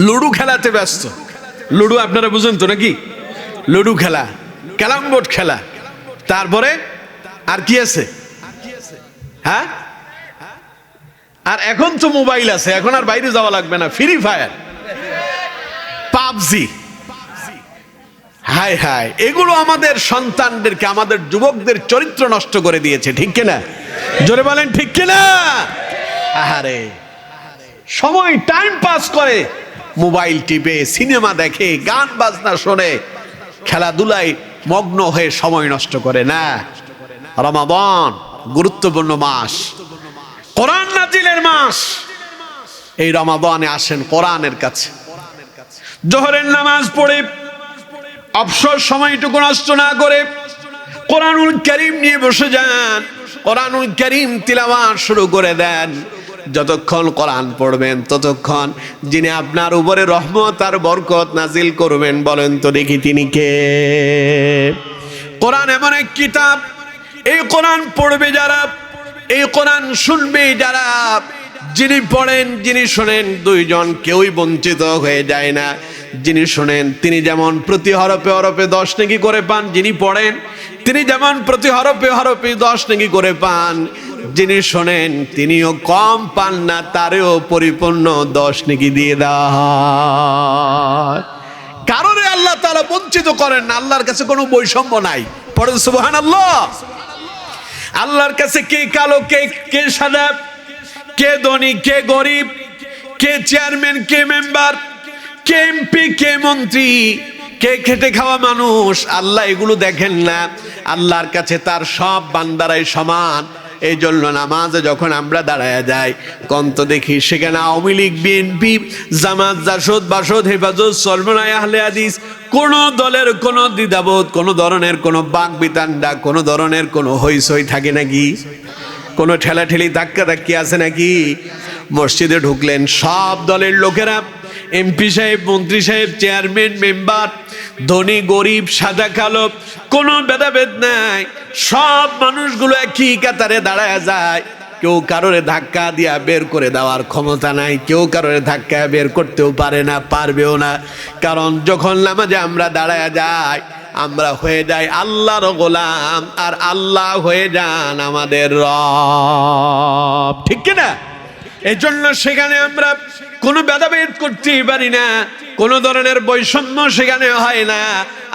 A: লুডু খেলাতে ব্যস্ত। লুডু আপনারা বুঝেন তো নাকি? লুডু খেলা, ক্যারাম বোর্ড খেলা, তারপরে আর কি আছে? হ্যাঁ, আর এখন তো মোবাইল আছে, এখন আর বাইরে যাওয়া লাগবে না, ফ্রি ফায়ার, পাবজি। হায় হায়, এগুলো আমাদের সন্তানদেরকে, আমাদের যুবকদের চরিত্র নষ্ট করে দিয়েছে। ঠিক কিনা? জোরে বলেন ঠিক কিনা? আহারে, সময় টাইম পাস করে মোবাইল টিপে, সিনেমা দেখে, গান বাজনা শোনে, খেলাধুলায় মগ্ন হয়ে সময় নষ্ট করে না। রমাদান গুরুত্বপূর্ণ মাস, কোরআন নাজিলের মাস। এই রমাদানে আসেন কোরআনের কাছে, জোহরের নামাজ পড়ে অবসর সময়টুকু নষ্ট না করে কোরআনুল কারীম নিয়ে বসে যান, কোরআনুল কারীম তিলাওয়াত শুরু করে দেন। যতক্ষণ কোরআন পড়বেন ততক্ষণ যিনি আপনার উপরে রহমত আর বরকত নাজিল করবেন, বলেন তো দেখি তিনি কে? কোরআন এমন এক কিতাব, এই কোরআন পড়বে যারা, এই কোরআন শুনবে যারা, যিনি পড়েন যিনি শোনেন দুইজন কেউই বঞ্চিত হয়ে যায় না। যিনি শোনেন তিনি যেমন প্রতি হরফে হরফে 10 নেকি করে পান, যিনি পড়েন তিনি যেমন প্রতি হরফে হরফে 10 নেকি করে পান, যিনি শোনেন তিনিও কম পান না, তারেও পরিপূর্ণ 10 নেকি দিয়ে দেওয়া হয়। কারণে আল্লাহ তাআলা বঞ্চিত করেন না, আল্লাহর কাছে কোনো বৈষম্য নাই। পড়েন সুবহানাল্লাহ। আল্লাহর কাছে কে কালো, কে সাদা, কে ধনী, কে গরিব, কে চেয়ারম্যান, কে মেম্বার, কে এমপি, কে মন্ত্রী, কে খেটে খাওয়া মানুষ, আল্লাহ এগুলো দেখেন না। আল্লাহর কাছে তার সব বান্দারাই সমান। এই জন্য নামাজে যখন আমরা দাঁড়ায় যাই, কন্ত দেখি সেখানে আওয়ামী লীগ, বিএনপি, জামাত, জাসদ, বাসদ, হেফাজত, সলমনায় আহলে হাদিস, কোন দলের কোন দ্বিধাবোধ, কোন ধরনের কোন বাক বিতান্ডা, কোন ধরনের কোন হইচই থাকে নাকি? কোন ঠেলাঠেলি ধাক্কা ধাক্কি আছে নাকি? মসজিদে ঢুকলেন সব দলের লোকেরা, এমপি সাহেব, মন্ত্রী সাহেব, চেয়ারম্যান, মেম্বার, ধনী গরিব, সাদা কালো, কোনো ভেদাভেদ নাই, সব মানুষগুলো একই কাতারে দাঁড়ায় যায়। কেউ কারোরে ধাক্কা দিয়া বের করে দেওয়ার ক্ষমতা নাই, কেউ কারোরে ধাক্কা বের করতেও পারে না, পারবেও না। কারণ যখন নামাজে আমরা দাঁড়ায় যাই, আমরা হয়ে যাই আল্লাহর গোলাম, আর আল্লাহ হয়ে যান আমাদের রব, ঠিক কিনা? এই জন্য সেখানে আমরা কোনো ভেদাভেদ করতেই পারি না, কোনো ধরনের বৈষম্য সেখানে হয় না।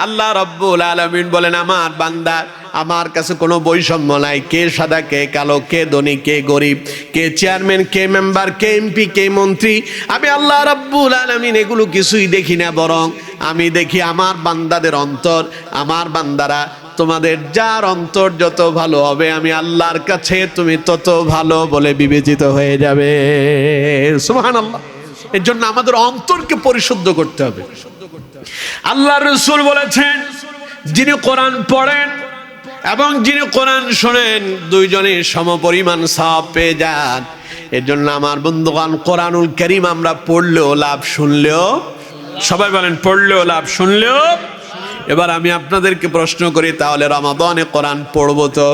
A: আল্লাহ রাব্বুল আলামিন বলেন, আমার বান্দা, আমার কাছে কোনো বৈষম্য নাই। কে সাদা, কে কালো, কে ধনী, কে গরিব, কে চেয়ারম্যান, কে মেম্বার, কে এমপি, কে মন্ত্রী, আমি আল্লাহ রাব্বুল আলামিন এগুলো কিছুই দেখি না, বরং আমি দেখি আমার বান্দাদের অন্তর। আমার বান্দারা, তোমাদের যার অন্তর যত ভালো হবে, আমি আল্লাহর কাছে তুমি তত ভালো বলে বিবেচিত হয়ে যাবে। সুবহানাল্লাহ। এর জন্য আমাদের অন্তরকে পরিশুদ্ধ করতে হবে। আল্লাহর রাসূল বলেছেন, যিনি কোরআন পড়েন এবং যিনি কোরআন শোনেন, দুইজনই সমপরিমাণ সওয়াব পেয়ে যান। এর জন্য আমার বন্ধুগণ, কোরআনুল কারীম আমরা পড়লেও লাভ, শুনলেও, সবাই বলেন পড়লেও লাভ, শুনলেও। এবার আমি আপনাদেরকে প্রশ্ন করি, তাহলে রমাদানে কোরআন পড়বো তো?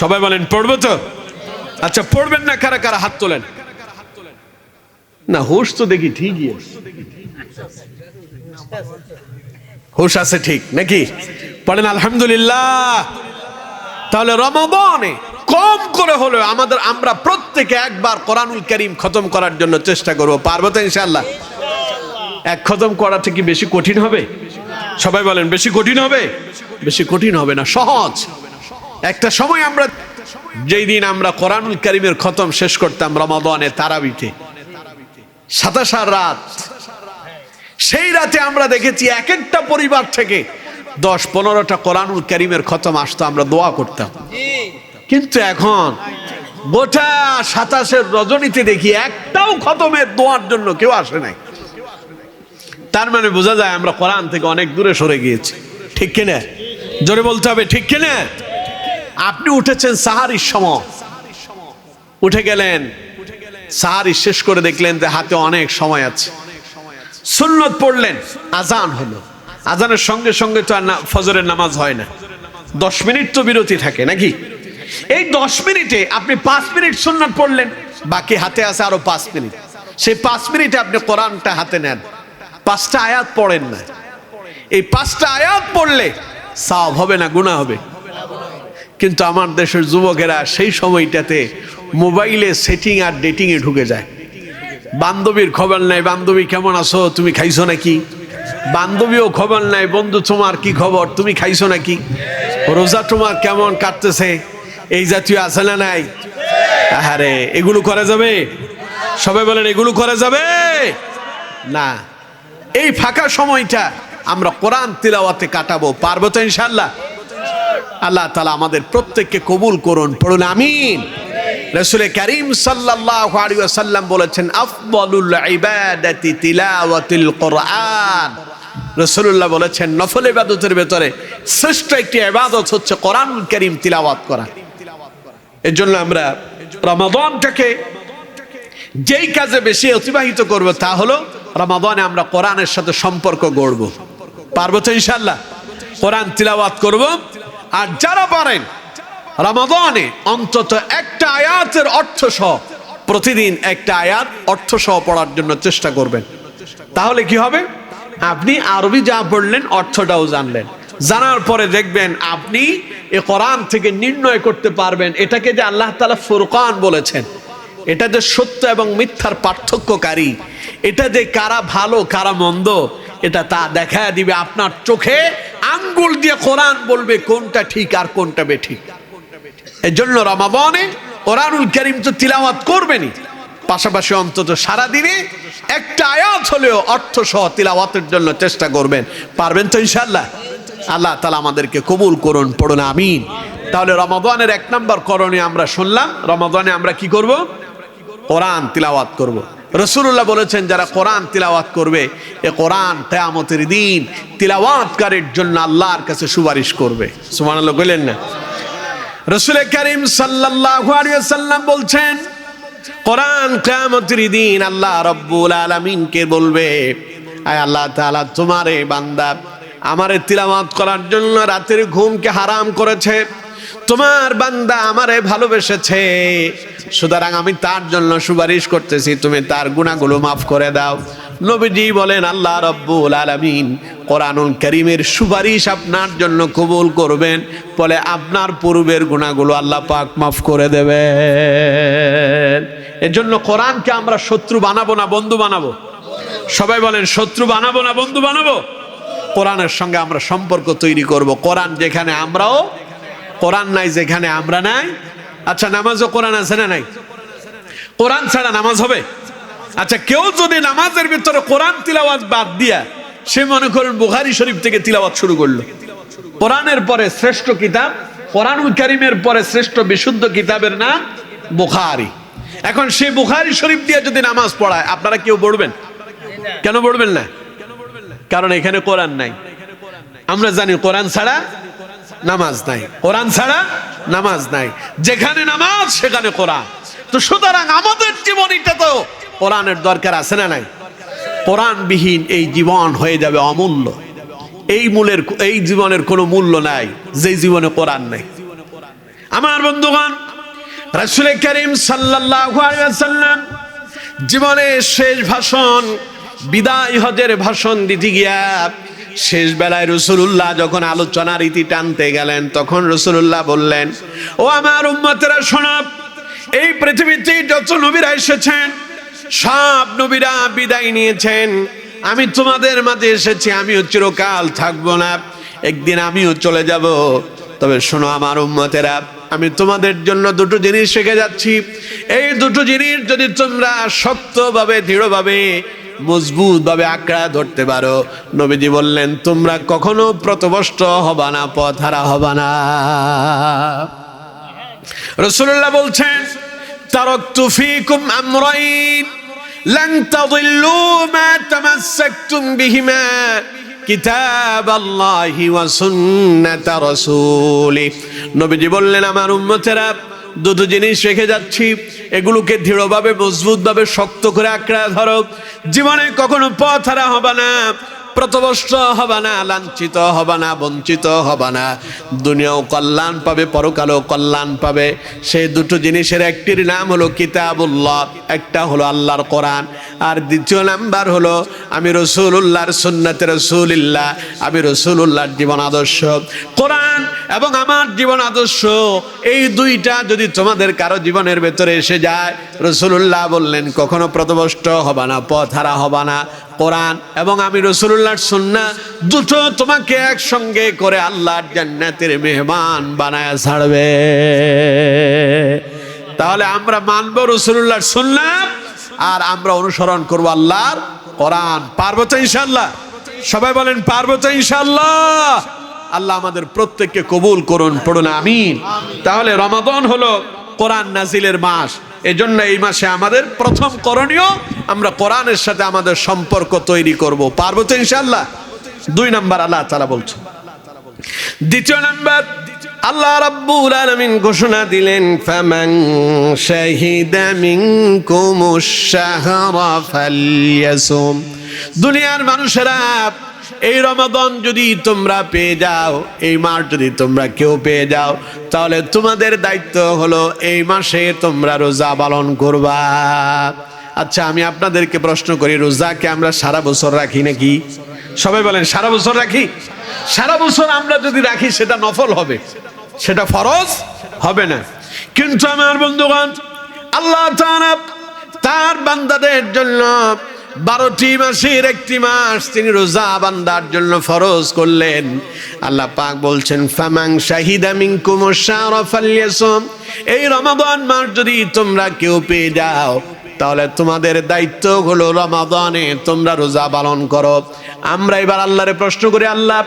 A: সবাই বলেন পড়বো তো? আচ্ছা, পড়বেন না কারা কারা? হাত তোলেন। না, হুশ তো দেখি ঠিকই আছে, হুশ আছে ঠিক নাকি? পড়েন আলহামদুলিল্লাহ। তাহলে রমাদানে কম করে হলেও আমরা প্রত্যেকে একবার কোরআনুল কারীম খতম করার জন্য চেষ্টা করব। পারবো তো ইনশাআল্লাহ? এক খতম করাটা কি বেশি কঠিন হবে? সবাই বলেন, বেশি কঠিন হবে? বেশি কঠিন হবে না, সহজ। একটা সময় আমরা, যেই দিন আমরা কোরআনুল কারীমের খতম শেষ করতাম রমাদানে তারাবিতে, 27 রাত, সেই রাতে আমরা দেখেছি এক একটা পরিবার থেকে 10-15টা কোরআনুল কারীমের খতম আসতো, আমরা দোয়া করতাম। কিন্তু এখন গোটা 27 রজনীতে দেখি একটাও খতমের দোয়ার জন্য কেউ আসে নাই। তার মানে বোঝা যায় আমরা কোরআন থেকে অনেক দূরে সরে গিয়েছি, ঠিক কিনা? জোরে বলতে হবে, ঠিক কিনা? আপনি উঠেছেন সাহারির সময়, উঠে গেলেন, সাহারি শেষ করে দেখলেন যে হাতে অনেক সময় আছে, সুন্নত পড়লেন, আজান হলো। আজানের সঙ্গে সঙ্গে তো আর ফজরের নামাজ হয় না, 10 মিনিট তো বিরতি থাকে নাকি? এই 10 মিনিটে আপনি 5 মিনিট সুন্নত পড়লেন, বাকি হাতে আছে আরো 5 মিনিট। সেই 5 মিনিটে আপনি কোরআনটা হাতে নেন, 5টা আয়াত পড়েন না। এই 5টা আয়াত পড়লে সওয়াব হবে না গুনাহ হবে? কিন্তু আমার দেশের যুবকেরা সেই সময়টাতে মোবাইলে সেটিং আর ডেটিং এ ঢুকে যায়। বান্ধবীর খবর নাই, বান্ধবী কেমন আছো, তুমি খাইছো নাকি? বান্ধবীও খবর নাই, বন্ধু তোমার কি খবর, তুমি খাইছো নাকি? রোজা তোমার কেমন কাটতেছে, এই জাতীয় আছে না নাই? আরে এগুলো করা যাবে? সবাই বলেন, এগুলো করা যাবে না। এই ফাঁকা সময়টা আমরা কোরআন তিলাওয়াতে কাটাবো, পারবো তো ইনশাআল্লাহ? আল্লাহ তাআলা আমাদের প্রত্যেককে কবুল করুন, পড়ুন আমিন। রাসূল কারীম সাল্লাল্লাহু আলাইহি ওয়াসাল্লাম বলেছেন, আফদালুল ইবাদাতি তিলাওয়াতুল কোরআন। রাসূলুল্লাহ বলেছেন, নফল ইবাদতের ভিতরে শ্রেষ্ঠ একটি ইবাদত হচ্ছে কোরআনুল কারীম তিলাওয়াত করা। এর জন্য আমরা রমাদানটাকে যেই কাজে বেশি অতিবাহিত করব, তা হলো রমাদানে আমরা কোরআনের সাথে সম্পর্ক গড়ব। পারবো তো ইনশাআল্লাহ? কোরআন তিলাওয়াত করব। আর যারা পারেন রমাদানে অন্তত একটা আয়াতের অর্থ সহ, প্রতিদিন একটা আয়াত অর্থ সহ পড়ার জন্য চেষ্টা করবেন। তাহলে কি হবে? আপনি আরবি যা পড়লেন অর্থটাও জানলেন, জানার পরে দেখবেন আপনি এই কোরআন থেকে নির্ণয় করতে পারবেন এটাকে যে আল্লাহ তাআলা ফুরকান বলেছেন, এটা যে সত্য এবং মিথ্যার পার্থক্যকারী, এটা যে কারা ভালো কারা মন্দ, এটা তা দেখায় দিবে। আপনার চোখে আঙ্গুল দিয়ে কোরআন বলবে কোনটা ঠিক আর কোনটা বেঠিক। এই জন্য রমাদানে কোরআনুল কারীম তো তিলাওয়াত করবেনই, পাশাপাশি অন্তত সারাদিনে একটা আয়াত হলেও অর্থ সহ তিলাওয়াতের জন্য চেষ্টা করবেন। পারবেন তো ইনশাআল্লাহ? আল্লাহ তাআলা আমাদেরকে কবুল করুন, পড়ুন আমিন। তাহলে রমাদানের 1 নম্বর করণীয় আমরা শুনলাম, রমাদানে আমরা কি করব? কোরআন তিলাওয়াত করব। রাসূলুল্লাহ বলেছেন, যারা কোরআন তিলাওয়াত করবে, এ কোরআন কিয়ামতের দিন তিলাওয়াতকারীর জন্য আল্লাহর কাছে সুপারিশ করবে। সুবহানাল্লাহ বলেন না? রাসূল কারীম সাল্লাল্লাহু আলাইহি ওয়াসাল্লাম বলছেন, কোরআন কিয়ামতের দিন আল্লাহ রাব্বুল আলামিনকে বলবে, আয় আল্লাহ তাআলা, তোমার এই বান্দা আমারে তিলাওয়াত করার জন্য রাতের ঘুমকে হারাম করেছে, তোমার বান্দা আমারে ভালোবেসেছে, সুতরাং আমি তার জন্য সুপারিশ করতেছি, তুমি তার গুনাহগুলো মাফ করে দাও। নবীজি বলেন আল্লাহ রাব্বুল আলামিন কোরআনুল কারীমের সুপারিশ আপনার জন্য কবুল করবেন, বলে আপনার পূর্বের গুনাহগুলো আল্লাহ পাক মাফ করে দেবেন। এজন্য কোরআনকে আমরা শত্রু বানাবো না বন্ধু বানাবো? সবাই বলেন শত্রু বানাবো না বন্ধু বানাবো? কোরআনের সঙ্গে আমরা সম্পর্ক তৈরি করব। কোরআন যেখানে আমরাও, কোরআন নাই যেখানে আমরা নাই। আচ্ছা, নামাজও কোরআন আছে না নাই? কোরআন ছাড়া নামাজ হবে? আচ্ছা, কেউ যদি নামাজের ভিতরে কোরআন তিলাওয়াত বাদ দিয়া সে মনে করেন বুখারী শরীফ থেকে তিলাওয়াত শুরু করলো, কোরআনের পরে শ্রেষ্ঠ কিতাব, কোরআনুল কারীমের পরে শ্রেষ্ঠ বিশুদ্ধ কিতাবের নাম বুখারী। এখন সেই বুখারী শরীফ দিয়ে যদি নামাজ পড়ায়, আপনারা কেউ পড়বেন? কেন পড়বেন না? কারণ এখানে কোরআন নাই। আমরা জানি কোরআন ছাড়া নামাজ নাই, কোরআন ছাড়া নামাজ নাই। যেখানে নামাজ সেখানে কোরআন। তো সুতরাং আমাদের জীবনীটা তো কোরআনের দরকার আছে না নাই? কোরআনবিহীন এই জীবন হয়ে যাবে অমূল্য। এই জীবনের কোনো মূল্য নাই যে জীবনে কোরআন নাই। আমার বন্ধুগণ, রাসূল করিম সাল্লাল্লাহু আলাইহি ওয়াসাল্লাম জীবনের শেষ ভাষণ, বিদায় হজের ভাষণ দিতে গিয়া শেষ বেলায় রাসূলুল্লাহ যখন আলোচনার ইতি টানতে গেলেন, তখন রাসূলুল্লাহ বললেন, ও আমার উম্মতেরা শোনো, এই পৃথিবীতে যত নবীরা এসেছেন সব নবীরা বিদায় নিয়েছেন। আমি তোমাদের মাঝে এসেছি, আমিও চিরকাল থাকবো না, একদিন আমিও চলে যাব। তবে শোনো আমার উম্মতেরা, আমি তোমাদের জন্য দুটো জিনিস রেখে যাচ্ছি। এই দুটো জিনিস যদি তোমরা শক্তভাবে, দৃঢ়ভাবে, মজবুতভাবে আঁকড়া ধরতে পারো, নবীজি বললেন, তোমরা কখনো পথভ্রষ্ট হবা না, পথহারা হবা না। রাসূলুল্লাহ বলছেন, তারাকতু ফীকুম আমরাইন লান তাদিল্লু মা তামাসসাকতুম বিহিমা কিতাবাল্লাহি ওয়া সুন্নাত রাসূলিহি। নবীজি বললেন, আমার উম্মতেরা, দুটো জিনিস রেখে যাচ্ছি, এগুলোকে দৃঢ়ভাবে, মজবুতভাবে, শক্ত করে আঁকড়া ধরো। জীবনে কখনো পথহারা হবে না, পথভ্রষ্ট হবে না, লাঞ্ছিত হবে না, বঞ্চিত হবে না। দুনিয়াও কল্যাণ পাবে, পরকালেও কল্যাণ পাবে। সেই দুটো জিনিসের একটির নাম হলো কিতাবুল্লাহ, একটা হলো আল্লাহর কোরআন, আর দ্বিতীয় নাম্বার হলো আমি রাসূলুল্লাহর সুন্নাতে রাসূলিল্লাহ, আমি রাসূলুল্লাহর জীবন আদর্শ। কোরআন এবং আমার জীবন আদর্শ, এই দুইটা যদি তোমাদের কারো জীবনের ভেতরে এসে যায়, রাসূলুল্লাহ বললেন কখনো পথভ্রষ্ট হবে না, পথহারা হবে না। কোরআন এবং আমি রাসূলুল্লাহর সুন্নাহ দুটো তোমাকে একসঙ্গে করে আল্লাহর জান্নাতের মেহমান বানায় ছাড়বে। তাহলে আমরা মানব রাসূলুল্লাহর সুন্নাহ আর আমরা অনুসরণ করব আল্লাহর কোরআন। পারবো তো ইনশাআল্লাহ? সবাই বলেন পারবো তো ইনশাআল্লাহ? আল্লাহ আমাদের প্রত্যেককে কবুল করুন, পড়ুন আমিন। তাহলে রমাদান হলো কোরআন নাজিলের মাস। এজন্য এই মাসে আমাদের প্রথম করণীয়, আমরা কোরআনের সাথে আমাদের সম্পর্ক তৈরি করব। পারবো তো ইনশাআল্লাহ? 2 নাম্বার আল্লাহ তাআলা বলছেন। দ্বিতীয় নাম্বার, আল্লাহ রাব্বুল আলামিন ঘোষণা দিলেন, ফামান শাহিদা মিনকুমুশ শাহরা ফালইয়াসুম। দুনিয়ার মানুষেরা, এই রমাদান যদি তোমরা পেয়ে যাও, এই মাস যদি তোমরা কেউ পেয়ে যাও, তাহলে তোমাদের দায়িত্ব হলো এই মাসে তোমরা রোজা পালন করবা। আচ্ছা, আমি আপনাদেরকে প্রশ্ন করি, রোজাকে আমরা সারা বছর রাখি নাকি? সবাই বলেন সারা বছর রাখি? সারা বছর আমরা যদি রাখি সেটা নফল হবে, সেটা ফরজ হবে না। কিন্তু আমার বন্ধুগণ, আল্লাহ তাআলা তার বান্দাদের জন্য 12টি মাসের একটি মাস তিনি রোজা বান্দার জন্য ফরজ করলেন। আল্লাহ পাক বলছেন, ফামান শাহিদা মিনকুমুশ শাহরা ফালইয়াসুম। এই রমাদান মাস যদি তোমরা কেউ পেয়ে যাও, তাহলে তোমাদের দায়িত্ব হলো রমাদানে তোমরা রোজা পালন করো। আমরা এবার আল্লাহরে প্রশ্ন করি, আল্লাহ,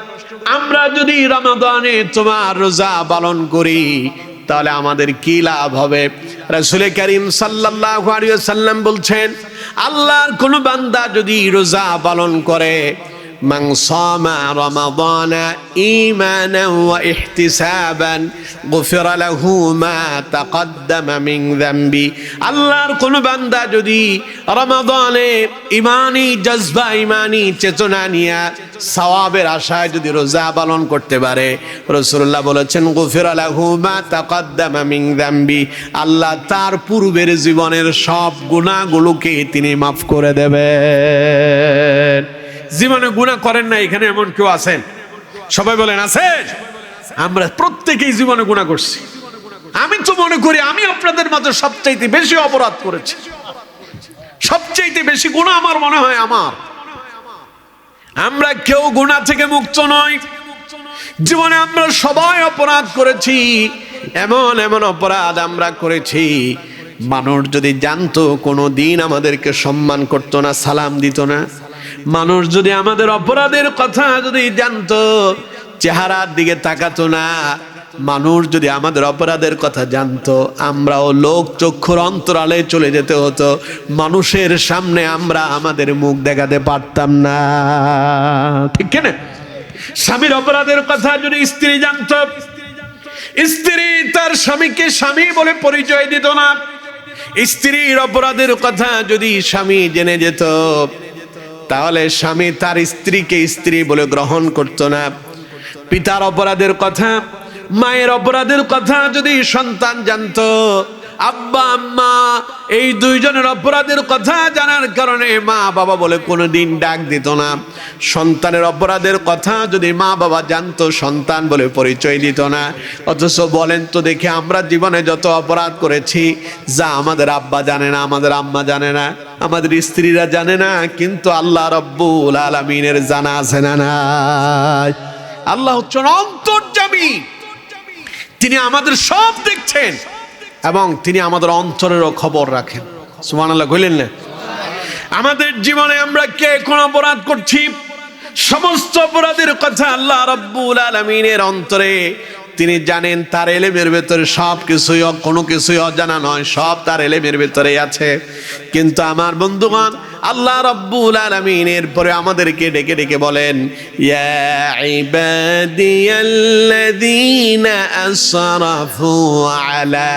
A: আমরা যদি রমাদানে তোমার রোজা পালন করি তাহলে আমাদের কি লাভ হবে? রাসূল করিম সাল্লাল্লাহু আলাইহি ওয়াসাল্লাম বলছেন, আল্লাহর কোন বান্দা যদি রোজা পালন করে, মান সামা রমাদানা ঈমানান ওয়া ইহতিসাবান গুফিরা লাহু মা তাকদ্দামা মিন যামবি। আল্লাহর কোন বান্দা যদি রমাদানে ঈমানি জজবা, ঈমানি চেতনা নিয়ে সওয়াবের আশায় যদি রোজা পালন করতে পারে, রাসূলুল্লাহ বলেছেন গুফিরা লাহু মা তাকদ্দামা মিন যামবি, আল্লাহ তার পূর্বের জীবনের সব গুনাহগুলোকে তিনি মাফ করে দেবেন। জীবনে গুনাহ করেন না এখানে এমন কেউ আছেন? সবাই বলেন আছেন? আমরা প্রত্যেকেই জীবনে গুনাহ করছি। আমি তো মনে করি আমি আপনাদের মাঝে সবচাইতে বেশি অপরাধ করেছি, সবচাইতে বেশি গুনাহ আমার মনে হয় আমার। আমরা কেউ গুনাহ থেকে মুক্ত নই। জীবনে আমরা সবাই অপরাধ করেছি, এমন এমন অপরাধ আমরা করেছি মানুষ যদি জানতো কোনো দিন আমাদেরকে সম্মান করতো না, সালাম দিত না। মানুষ যদি আমাদের অপরাধের কথা যদি জানতো, চেহারার দিকে তাকাতো না। মানুষ যদি আমাদের অপরাধের কথা জানতো, আমরাও লোক চক্ষুর অন্তরালে চলে যেতে হতো, মানুষের সামনে আমরা আমাদের মুখ দেখাতে পারতাম না। ঠিক কিনা? স্বামীর অপরাধের কথা যদি স্ত্রী জানতো, স্ত্রী তার স্বামীকে স্বামী বলে পরিচয় দিত না। স্ত্রীর অপরাধের কথা যদি স্বামী জেনে যেত, তাহলে স্বামী তার স্ত্রীকে স্ত্রী বলে গ্রহণ করত না। পিতার অপরাধের কথা, মায়ের অপরাধের কথা যদি সন্তান জানতো, আব্বা আম্মা এই দুইজনের অপরাধের কথা জানার কারণে মা বাবা বলে কোনোদিন ডাক দিত না। সন্তানের অপরাধের কথা যদি মা বাবা জানতো, সন্তান বলে পরিচয় দিত না। অথচ বলেন তো দেখি, আমরা জীবনে যত অপরাধ করেছি, যা আমাদের আব্বা জানে না, আমাদের আম্মা জানে না, আমাদের স্ত্রীরা জানে না, কিন্তু আল্লাহ রব্বুল আলামিনের জানা আছে না নাই? আল্লাহ হচ্ছেন অন্তর্যামী, তিনি আমাদের সব দেখছেন এবং তিনি আমাদের অন্তরেরও খবর রাখেন। সুবহানাল্লাহ কইলেন না? আমাদের জীবনে আমরা কে কোন অপরাধ করছি, সমস্ত অপরাধের কথা আল্লাহ রাব্বুল আলামিনের অন্তরে তিনি জানেন। তার ইলমের ভিতরে সব কিছুই, কোনো কিছুই অজানা নয়, সব তার ইলমের ভিতরে আছে। কিন্তু আমার বন্ধুগণ, আল্লাহ রাব্বুল আলামিন এরপরে আমাদেরকে ডেকে ডেকে বলেন, ইয়া ইবাদিয়াল্লাযীনা আসরাফু আলা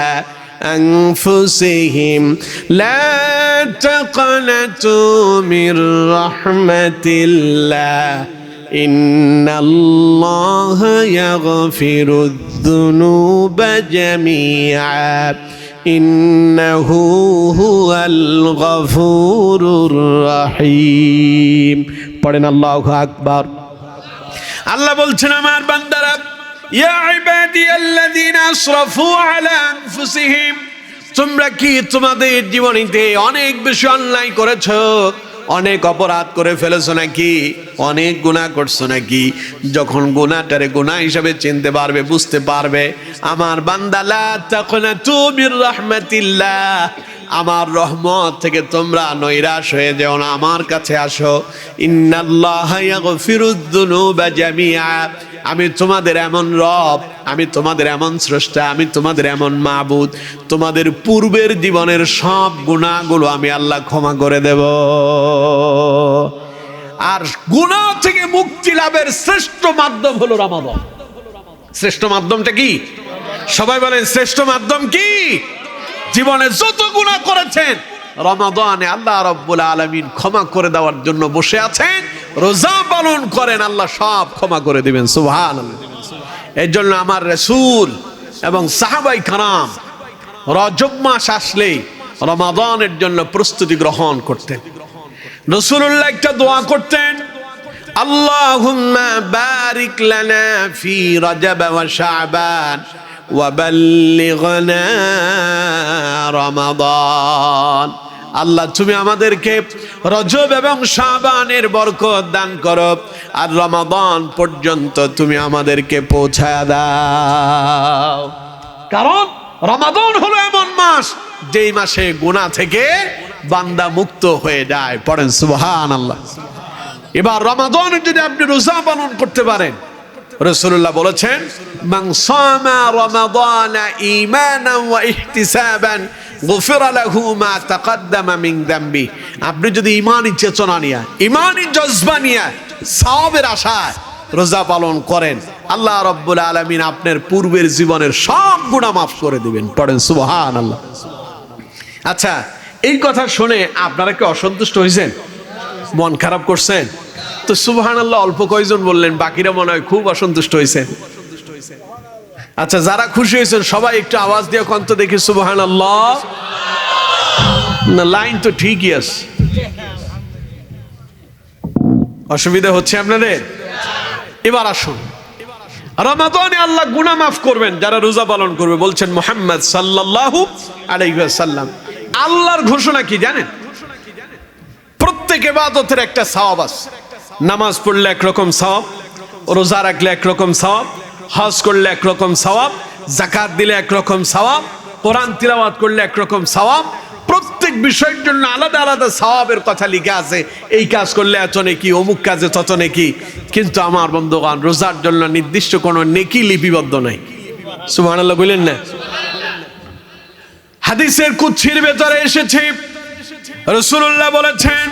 A: أنفسهم لا تقنطوا من رحمة الله إن الله يغفر الذنوب جميعا إنه هو الغفور الرحيم। পড়েন আল্লাহু আকবার। আল্লাহ বলছেন, আমার বান্দারা, ইয়া ইবাদিয়াল্লাযীনা আসরাফু আলা আনফুসিহিম, তোমরা কি তোমাদের জীবনীতে অনেক বেশি অন্যায় করেছো, অনেক অপরাধ করে ফেলেছো নাকি, অনেক গুনাহ করছো নাকি? যখন গুনাহটারে গুনাহ হিসাবে চিনতে পারবে, বুঝতে পারবে, আমার বান্দা লা তাকনাতু মির রাহমাতিল্লাহ, আমার রহমত থেকে তোমরা নৈরাশ হয়ে যেও না, আমার কাছে আসো। ইন্নাল্লাহা ইয়াগফিরুদ যুনুবা জামিআ, আমি তোমাদের এমন রব, আমি তোমাদের এমন স্রষ্টা, আমি তোমাদের এমন মাবুদ, তোমাদের পূর্বের জীবনের সব গুনাহগুলো আমি আল্লাহ ক্ষমা করে দেব। আর গুনাহ থেকে মুক্তি লাভের শ্রেষ্ঠ মাধ্যম হলো রমাদান। শ্রেষ্ঠ মাধ্যমটা কি? সবাই বলেন, শ্রেষ্ঠ মাধ্যম কি? জীবনে যত গুনাহ করেছেন, রমাদানে আল্লাহ রাব্বুল আলামিন ক্ষমা করে দেওয়ার জন্য বসে আছেন। রোজা পালন করেন, আল্লাহ সব ক্ষমা করে দিবেন। সুবহানাল্লাহ। এই জন্য আমার রাসূল এবং সাহাবায়ে কেরাম রজব মাস আসলেই রমাদানের জন্য প্রস্তুতি গ্রহণ করতেন। রাসূলুল্লাহ একটা দোয়া করতেন, আল্লাহুম্মা বারিক লানা ফি রজব ওয়া শাবান ওয়া বাল্লিগনা রমাদান। আল্লাহ, তুমি আমাদেরকে রজব এবং শাবানের বরকত দান করো, আর রমাদান পর্যন্ত তুমি আমাদেরকে পৌঁছায় দাও। কারণ রমাদান হলো এমন মাস, যেই মাসে গুনাহ থেকে বান্দা মুক্ত হয়ে যায়। পড়েন সুবহানাল্লাহ। এবার রমাদানে যদি আপনি রোজা পালন করতে পারেন, রাসূলুল্লাহ বলেছেন, মান সামা রমাদানা ঈমানান ওয়া ইহতিসাবান গুফিরা লাহু মা তাকাদ্দামা মিন যামবি। আপনি যদি ঈমানি চেতনা নিয়ে, ঈমানি জজবা নিয়ে, সওয়াবের আশায় রোজা পালন করেন, আল্লাহ রাব্বুল আলামিন আপনার পূর্বের জীবনের সব গুনাহ মাফ করে দিবেন। পড়েন সুবহানাল্লাহ। আচ্ছা, এই কথা শুনে আপনারা কি অসন্তুষ্ট হয়েছেন? মন খারাপ করছেন? তো সুবহানাল্লাহ অল্প কয়জন বললেন, বাকিরা মনে হয় খুব অসন্তুষ্ট হয়েছেন। আচ্ছা, যারা খুশি হয়েছেন সবাই একটু আওয়াজ দিয়ে কন্ত দেখি সুবহানাল্লাহ। না, লাইন তো ঠিকই আছে। অসুবিধা হচ্ছে আপনাদের? এবার আসুন, রমাদানে আল্লাহ গুনাহ মাফ করবেন যারা রোজা পালন করবে, বলছেন মুহাম্মদ সাল্লাল্লাহু আলাইহি ওয়াসাল্লাম। আল্লাহর ঘোষণা কি জানেন? প্রত্যেক ইবাদতের একটা সওয়াব আছে। নামাজ পড়লে একরকম সওয়াব, রোজা রাখলে একরকম সওয়াব, হজ করলে একরকম সওয়াব, যাকাত দিলে একরকম সওয়াব, কোরআন তিলাওয়াত করলে একরকম সওয়াব। প্রত্যেক বিষয়ের জন্য আলাদা আলাদা সওয়াবের কথা লিখা আছে। এই কাজ করলে এত নেকি, অমুক কাজে তত নেকি। কিন্তু আমার বন্ধুগণ, রোজার জন্য নির্দিষ্ট কোনো নেকি লিপিবদ্ধ নাই। সুবহানাল্লাহ বলেন না? হাদিসের কুদসির ভেতরে এসেছে, রাসূলুল্লাহ বলেছেন,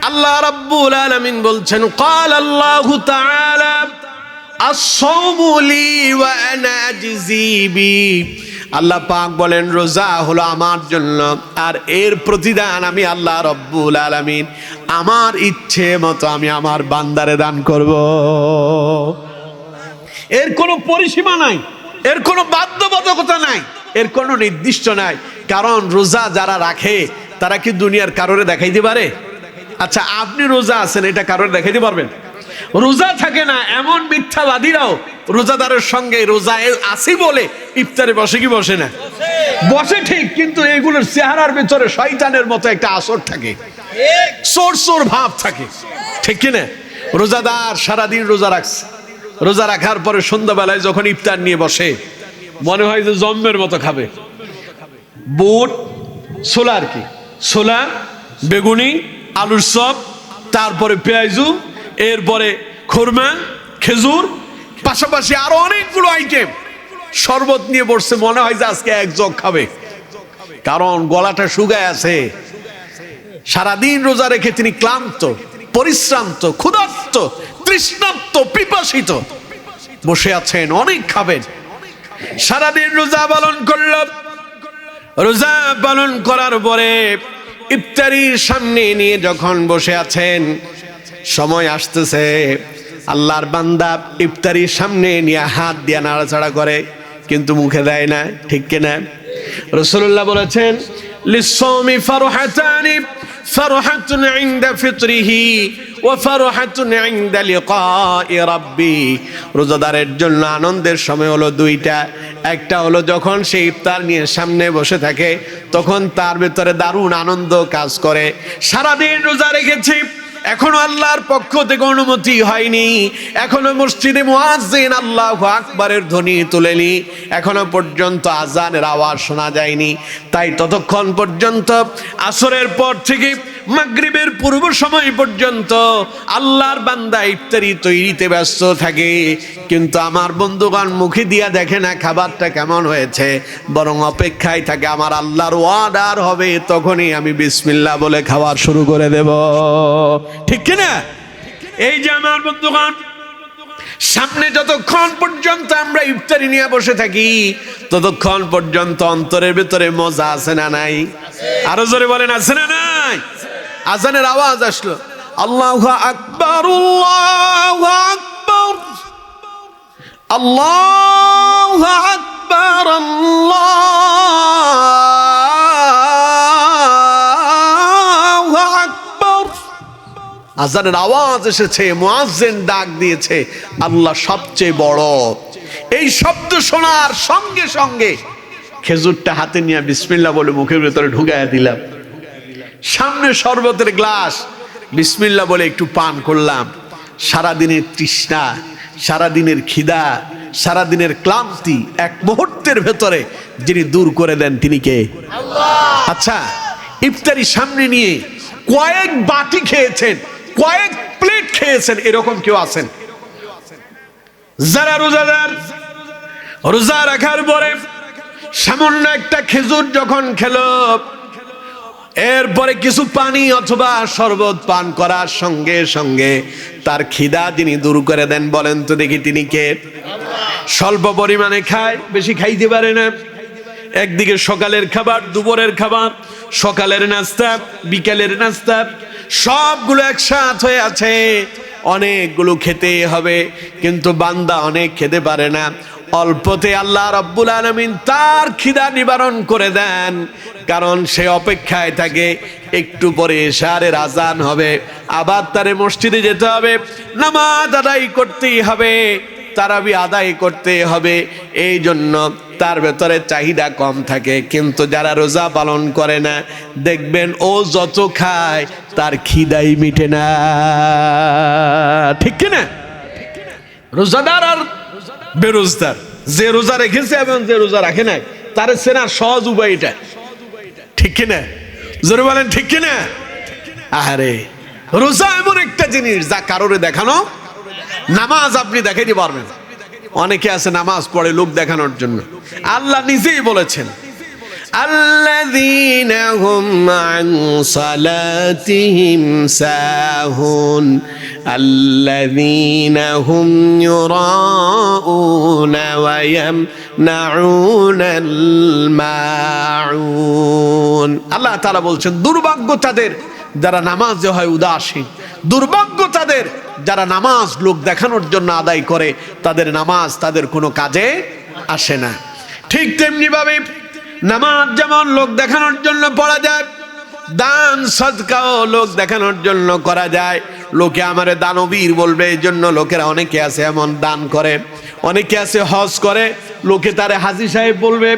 A: আল্লাহ রাব্বুল আলামিন বলছেন, ক্বাল আল্লাহু তাআলা আস-সাওমু লি ওয়া আনা আজজি বি। আল্লাহ পাক বলেন, রোজা হলো আমার জন্য, আর এর প্রতিদান আমি আল্লাহ রাব্বুল আলামিন আমার ইচ্ছে মতো আমি আমার বান্দারে দান করব। এর কোনো পরিসীমা নাই, এর কোনো বাধ্যবাধকতা নাই, এর কোনো নির্দিষ্ট নাই। কারণ রোজা যারা রাখে তারা কি দুনিয়ার কারোরে দেখাইতে পারে? আচ্ছা, আপনি রোজা আছেন, এটা কারোরে দেখাইতে পারবেন? রোজা থাকে না এমন মিথ্যাবাদীরাও রোজাদারের সঙ্গে রোজা আসি বলে ইফতারে বসে কি বসে না? বসে ঠিক, কিন্তু এগুলোর চেহারার ভিতরে শয়তানের মতো একটা আসর থাকে, চোর চোর ভাব থাকে, ঠিক কিনা? রোজাদার সারাদিন রোজা রাখছে, রোজা রাখার পরে সন্ধ্যাবেলায় যখন ইফতার নিয়ে বসে, মনে হয় যে জম্মের মতো খাবে। বুট, ছোলা, আর কি ছোলা, বেগুনি, আলুর চপ, তারপরে পেঁয়াজু, এরপরে খুরমা, খেজুর, পাশাপাশি আরো অনেকগুলো আইটেম, শরবত নিয়ে বসছে। মনে হয় যে আজকে এক জগ খাবে, কারণ গলাটা শুকায় আছে। সারাদিন রোজা রেখে তিনি ক্লান্ত, পরিশ্রান্ত, ক্ষুধার্ত, তৃষ্ণার্ত, পিপাসিত বসে আছেন, অনেক খাবেন। সারাদিন রোজা পালন করল। রোজা পালন করার পরে ইফতারির সামনে নিয়ে যখন বসে আছেন, সময় আসতেছে, আল্লাহর বান্দা ইফতারির সামনে নিয়ে হাত দিয়ে নাড়াচাড়া করে, কিন্তু মুখে দেয় না, ঠিক কিনা? রাসূলুল্লাহ বলেছেন, লিস-সাওমি ফারহাতানি, ফারহাতুন ইনদা ফিতরিহি ওয়া ফারহাতুন ইনদা লিকাই রাব্বি। রোজাদারের জন্য আনন্দের সময় হলো দুইটা। একটা হলো যখন সে ইফতার নিয়ে সামনে বসে থাকে, তখন তার ভিতরে দারুণ আনন্দ কাজ করে। সারাদিন রোজা রেখেছি, এখনো আল্লাহর পক্ষ থেকে অনুমতি হয়নি, এখনো মসজিদে মুয়াজ্জিন আল্লাহু আকবারের ধ্বনি তুলেনি, এখনো পর্যন্ত আজানের আওয়াজ শোনা যায়নি। তাই ততক্ষণ পর্যন্ত, আসরের পর থেকে মাগরিবের পূর্ব সময় পর্যন্ত আল্লাহর বান্দা ইফতারি তৈরিতে ব্যস্ত থাকে। কিন্তু আমার বন্ধুগণ মুখে দিয়া দেখে না খাবারটা কেমন হয়েছে, বরং অপেক্ষায় থাকে আমার আল্লাহর অর্ডার হবে, তখনই আমি বিসমিল্লাহ বলে খাওয়া শুরু করে দেব, ঠিক কিনা? এই যে আমার বন্ধুগণ, সামনে যতক্ষণ পর্যন্ত আমরা ইফতারি নিয়ে বসে থাকি, ততক্ষণ পর্যন্ত অন্তরের ভিতরে মজা আছে না নাই? আরো জোরে বলেন, আছে না নাই? আজানের আওয়াজ আসলো, আল্লাহু আকবার, আল্লাহু আকবার, আল্লাহু আকবার, আল্লাহু আকবার। আজানের আওয়াজ এসেছে, মুয়াজ্জিন ডাক দিয়েছে, আল্লাহ সবচেয়ে বড়। এই শব্দ শোনার সঙ্গে সঙ্গে খেজুরটা হাতে নিয়ে বিসমিল্লাহ বলে মুখের ভেতরে ঢুকাইয়া দিলাম। সামনে শরবতের গ্লাস, বিসমিল্লাহ বলে একটু পান করলাম। সারাদিনের তৃষ্ণা, সারাদিনের খিদা, সারাদিনের ক্লান্তি এক মুহূর্তের ভেতরে যিনি দূর করে দেন তিনি কে? আল্লাহ। আচ্ছা, ইফতারি সামনে নিয়ে কয়েক বাটি খেয়েছেন, কয়েক প্লেট খেয়েছেন, এরকম কেউ আছেন? যারা রোজাদার, রোজা রাখার পরে সামান্য একটা খেজুর যখন খেলো, এরপরে কিছু পানি অথবা শরবত পান করার সঙ্গে সঙ্গে তার খিদা যিনি দূর করে দেন, বলেন তো দেখি তিনি কে? স্বল্প পরিমাণে খায়, বেশি খাইতে পারে না। একদিকে সকালের খাবার, দুপুরের খাবার, সকালের নাস্তা, বিকালের নাস্তা, সবগুলো একসাথ হয়ে আছে, অনেকগুলো খেতে হবে, কিন্তু বান্দা অনেক খেতে পারে না। অল্পতে আল্লাহ রাব্বুল আলামিন তার খিদা নিবারণ করে দেন, কারণ সে অপেক্ষায় থাকে একটু পরে এশারের আজান হবে, আবার তারে মসজিদে যেতে হবে, নামাজ আদায় করতেই হবে, তারাবি আদায় করতে হবে। এই জন্য তার ভেতরে চাহিদা কম থাকে। কিন্তু যারা রোজা পালন করে না, দেখবেন ও যত খায় তার খিদাই মিটে না, ঠিক কিনা? রোজাদার আর বেরোজদার, যে রোজা রেখেছে এবং যে রোজা রাখে নাই, তার চেনার সহজ উপায় এটা, ঠিক কিনা? জোরে বলেন ঠিক কিনা? আরে রোজা এমন একটা জিনিস যা কারোরে দেখানো। নামাজ আপনি দেখাইতে পারবেন, অনেকে আছে নামাজ পড়ে লোক দেখানোর জন্য। আল্লাহ নিজেই বলেছেন, আল্লাযীনা হুম আন সালাতিহিম সাহুন আল্লাযীনা হুম ইউরাউনা ওয়া ইয়ামনাউনাল মাউন। আল্লাহ তাআলা বলছেন, দুর্ভাগ্য তাদের যারা নামাজে হয় উদাসীন, দুর্ভাগ্য তাদের যারা নামাজ লোক দেখানোর জন্য আদায় করে, তাদের নামাজ তাদের কোনো কাজে আসে না। ঠিক তেমনি ভাবে নামাজ যেমন লোক দেখানোর জন্য পড়া যায়, দান সদকাও লোক দেখানোর জন্য করা যায়। লোকে আমারে দানবীর বলবে, এই জন্য লোকেরা অনেকে আছে এমন দান করে, অনেকে আছে হজ করে, লোকে তারে হাজী সাহেব বলবে,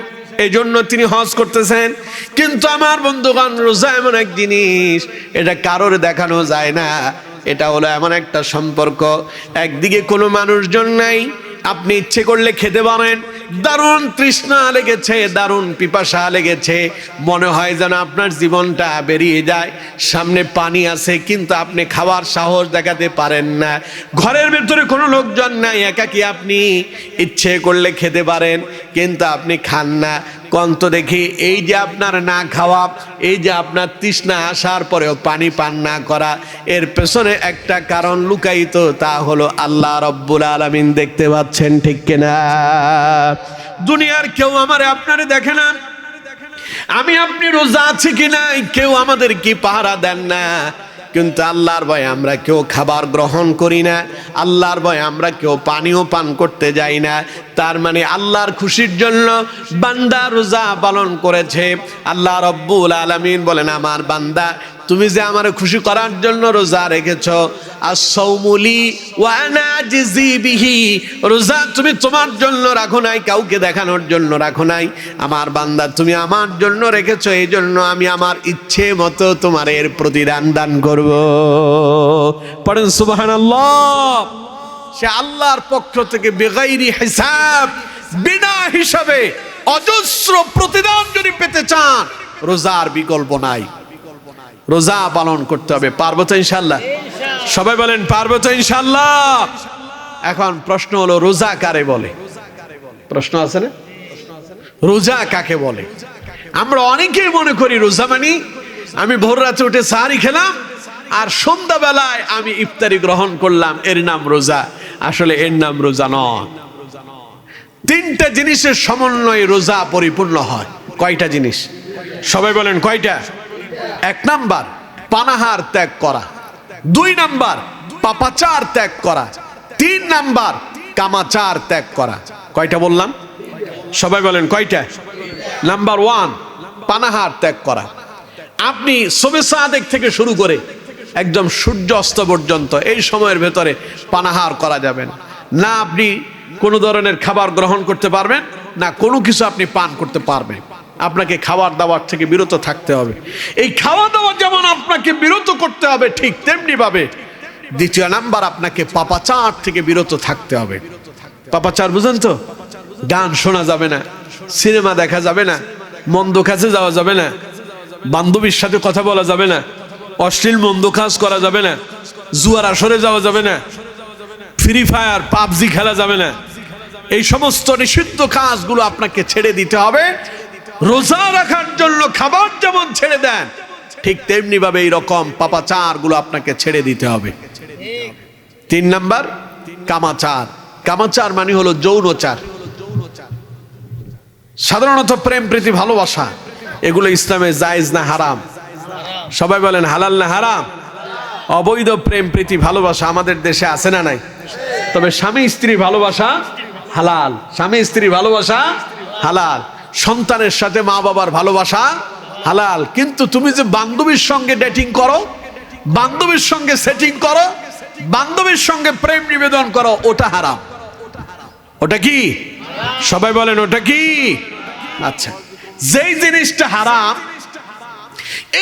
A: এই জন্য তিনি হজ করতেছেন। কিন্তু আমার বন্ধুগণ, রোজা এমন এক জিনিস, এটা কারোর দেখানো যায় না। এটা হলো এমন একটা সম্পর্ক, একদিকে কোনো মানুষজন নাই, আপনি ইচ্ছে করলে খেতে পারেন, দারুণ তৃষ্ণা লেগেছে, দারুণ পিপাসা লেগেছে, মনে হয় যেন আপনার জীবনটা বেরিয়ে যায়, সামনে পানি আছে কিন্তু আপনি খাওয়ার সাহস দেখাতে পারেন না। ঘরের ভেতরে কোনো লোকজন নাই, একাকী আপনি ইচ্ছে করলে খেতে পারেন কিন্তু আপনি খান না। কন্ত দেখি, এই যে আপনার না খাওয়া, এই যে আপনার তৃষ্ণা আসার পরেও পানি পান না করা, এর পেছনে একটা কারণ লুকায়িত, তা হলো আল্লাহ রাব্বুল আলামিন দেখতে পাচ্ছেন, ঠিক কিনা? দুনিয়ার কেউ আমারে আপনারে দেখে না, আমি আপনি রোজা আছি কিনা কেউ আমাদের কি পাহারা দেন না, কিন্তু আল্লাহর ভয়ে আমরা কেউ খাবার গ্রহণ করি না, আল্লাহর ভয়ে আমরা কেউ পানিও পান করতে যাই না। তার মানে আল্লাহর খুশির জন্য বান্দা রোজা পালন করেছে। আল্লাহ রাব্বুল আলামিন বলেন, আমার বান্দা তুমি যে আমার খুশি করার জন্য রোজা রেখেছ, আস-সাওমুলি ওয়া আনা আজজি বিহি, রোজা তুমি তোমার জন্য রাখো নাই, কাউকে দেখানোর জন্য রাখো নাই। আমার বান্দা তুমি আমার জন্য রেখেছো, এই জন্য আমি আমার ইচ্ছে মতো তোমার এর প্রতিদান দান করব। পড়েন সুবহানাল্লাহ। সে আল্লাহর পক্ষ থেকে বেগাইরি হিসাব, বিনা হিসাবে অজস্র প্রতিদান যদি পেতে চান, রোজার বিকল্প নাই। রোজা পালন করতে হবে। পারবো তো ইনশাআল্লাহ? সবাই বলেন পারবো তো ইনশাআল্লাহ? এখন প্রশ্ন হলো, রোজা কারে বলে? প্রশ্ন আছে না? রোজা কাকে বলে? আমরা অনেকেই মনে করি রোজা মানে আমি ভোর রাতে উঠে সাহারি খেলাম আর সন্ধ্যাবেলায় আমি ইফতারি গ্রহণ করলাম, এর নাম রোজা। আসলে এর নাম রোজা নয়। তিনটা জিনিসের সমন্বয়ে রোজা পরিপূর্ণ হয়। কয়টা জিনিস? সবাই বলেন কয়টা? 1 নাম্বার পানাহার ত্যাগ করা, 2 নাম্বার পাপাচার ত্যাগ করা, 3 নাম্বার কামাচার ত্যাগ করা। কয়টা বললাম? সবাই বলেন কয়টা? নাম্বার 1 পানাহার ত্যাগ করা। আপনি সুবহে সাদেক থেকে শুরু করে একদম সূর্য অস্ত পর্যন্ত এই সময়ের ভেতরে পানাহার করা যাবে না। না আপনি কোনো ধরনের খাবার গ্রহণ করতে পারবেন, না কোনো কিছু আপনি পান করতে পারবেন। আপনাকে খাবার দাবার থেকে বিরত থাকতে হবে। এই খাওয়া দাওয়া যেমন আপনাকে বিরত করতে হবে, ঠিক তেমনি ভাবে 2 নাম্বার আপনাকে পাপাচার থেকে বিরত থাকতে হবে। পাপাচার বুঝেন তো? গান শোনা যাবে না, সিনেমা দেখা যাবে না, মন্দ কাছে যাওয়া যাবে না, বান্ধবীর সাথে কথা বলা যাবে না, অশ্লীল মন্দ কাজ করা যাবে না, জুয়ার আসরে যাওয়া যাবে না, ফ্রি ফায়ার পাবজি খেলা যাবে না, এই সমস্ত নিষিদ্ধ কাজগুলো আপনাকে ছেড়ে দিতে হবে। রোজা রাখার জন্য খাবার যেমন ছেড়ে দেন, ঠিক তেমনি ভাবে এইরকম পাপাচার গুলো আপনাকে ছেড়ে দিতে হবে। 3 নাম্বার কামাচার। কামাচার মানে হলো যৌনচার। সাধারণত প্রেম প্রীতি ভালোবাসা এগুলো ইসলামে জায়েজ না হারাম? সবাই বলেন হালাল না হারাম? অবৈধ প্রেম প্রীতি ভালোবাসা আমাদের দেশে আছে না নাই? তবে স্বামী স্ত্রী ভালোবাসা হালাল, স্বামী স্ত্রী ভালোবাসা হালাল, সন্তানের সাথে মা বাবার ভালোবাসা হালাল। কিন্তু তুমি যে বান্ধবীর সঙ্গে ডেটিং করো, বান্ধবীর সঙ্গে সেটিং করো, বান্ধবীর সঙ্গে প্রেম নিবেদন করো, ওটা হারাম। ওটা কি? সবাই বলেন ওটা কি? আচ্ছা, যেই জিনিসটা হারাম,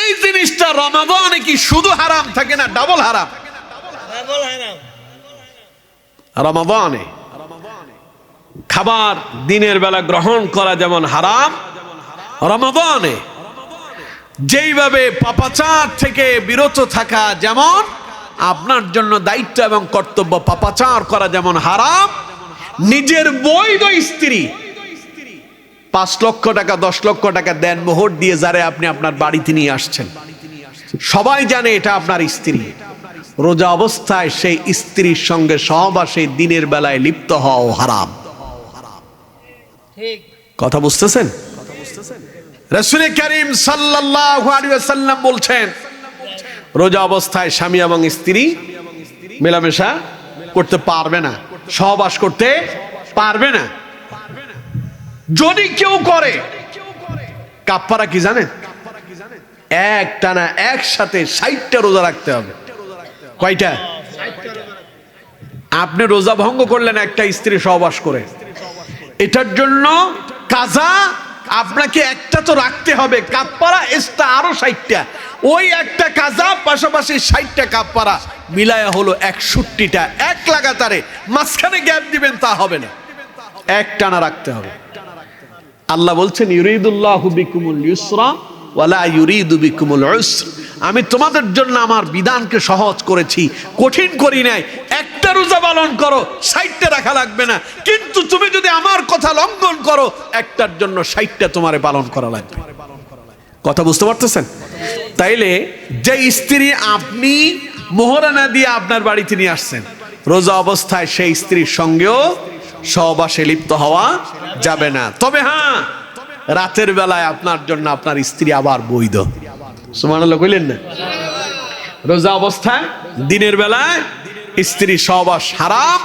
A: এই জিনিসটা রমাদানে কি শুধু হারাম থাকে না ডাবল হারাম? রমাদানে খাবার দিনের বেলা গ্রহণ করা যেমন হারাম, রমাদানে যেইভাবে পাপাচার থেকে বিরত থাকা যেমন আপনার জন্য দায়িত্ব এবং কর্তব্য, পাপাচার করা যেমন হারাম, নিজের বৈধ স্ত্রী 5 লক্ষ টাকা 10 লক্ষ টাকা দেন মোহর দিয়ে যারে আপনি আপনার বাড়িতে নিয়ে আসছেন, সবাই জানে এটা আপনার স্ত্রী, রোজা অবস্থায় সেই স্ত্রীর সঙ্গে সহবাসে দিনের বেলায় লিপ্ত হওয়া হারাম। কথা বুঝতেছেন? রাসূল করিম সাল্লাল্লাহু আলাইহি ওয়াসাল্লাম বলছেন, রোজা অবস্থায় স্বামী এবং স্ত্রী মেলামেশা করতে পারবে না, সহবাস করতে পারবে না। যদি কেউ করে, কাফারা কি জানেন? একটানা একসাথে 60টা রোজা রাখতে হবে। কয়টা? আপনি রোজা ভঙ্গ করলেন একটা স্ত্রী সহবাস করে, এটার জন্য কাজা আপনাকে একটা তো রাখতে হবে, কাফারা এক্সট্রা আরো 60টা। ওই একটা কাজা পাশাপাশি 60টা কাফারা মিলায়া হলো 61টা। এক লাগাতারে মাঝখানে গ্যাপ দিবেন তা হবে না, একটানা রাখতে হবে। আল্লাহ বলছেন ইউরিদুল্লাহু বিকুমুল ইউসরা ওয়ালা ইউরিদু বিকুমুল উসর। আমি তোমাদের জন্য আমার বিধানকে সহজ করেছি, কঠিন করি নাই। একটা রোজা পালন করো, 60টা রাখা লাগবে না, কিন্তু তুমি যদি আমার কথা লঙ্ঘন করো, একটার জন্য 60টা তোমারে পালন করা লাগবে। কথা বুঝতে পারতেছেন? তাইলে যে স্ত্রী আপনি মোহরানা দিয়ে আপনার বাড়িতে নিয়ে আসছেন, রোজা অবস্থায় সেই স্ত্রীর সঙ্গেও সহবাসে লিপ্ত হওয়া যাবে না। তবে হ্যাঁ, রাতের বেলায় আপনার জন্য আপনার স্ত্রী আবার বৈধ। সুবহানাল্লাহ কইলেন না? রোজা অবস্থায় দিনের বেলায় স্ত্রী সহবাস হারাম,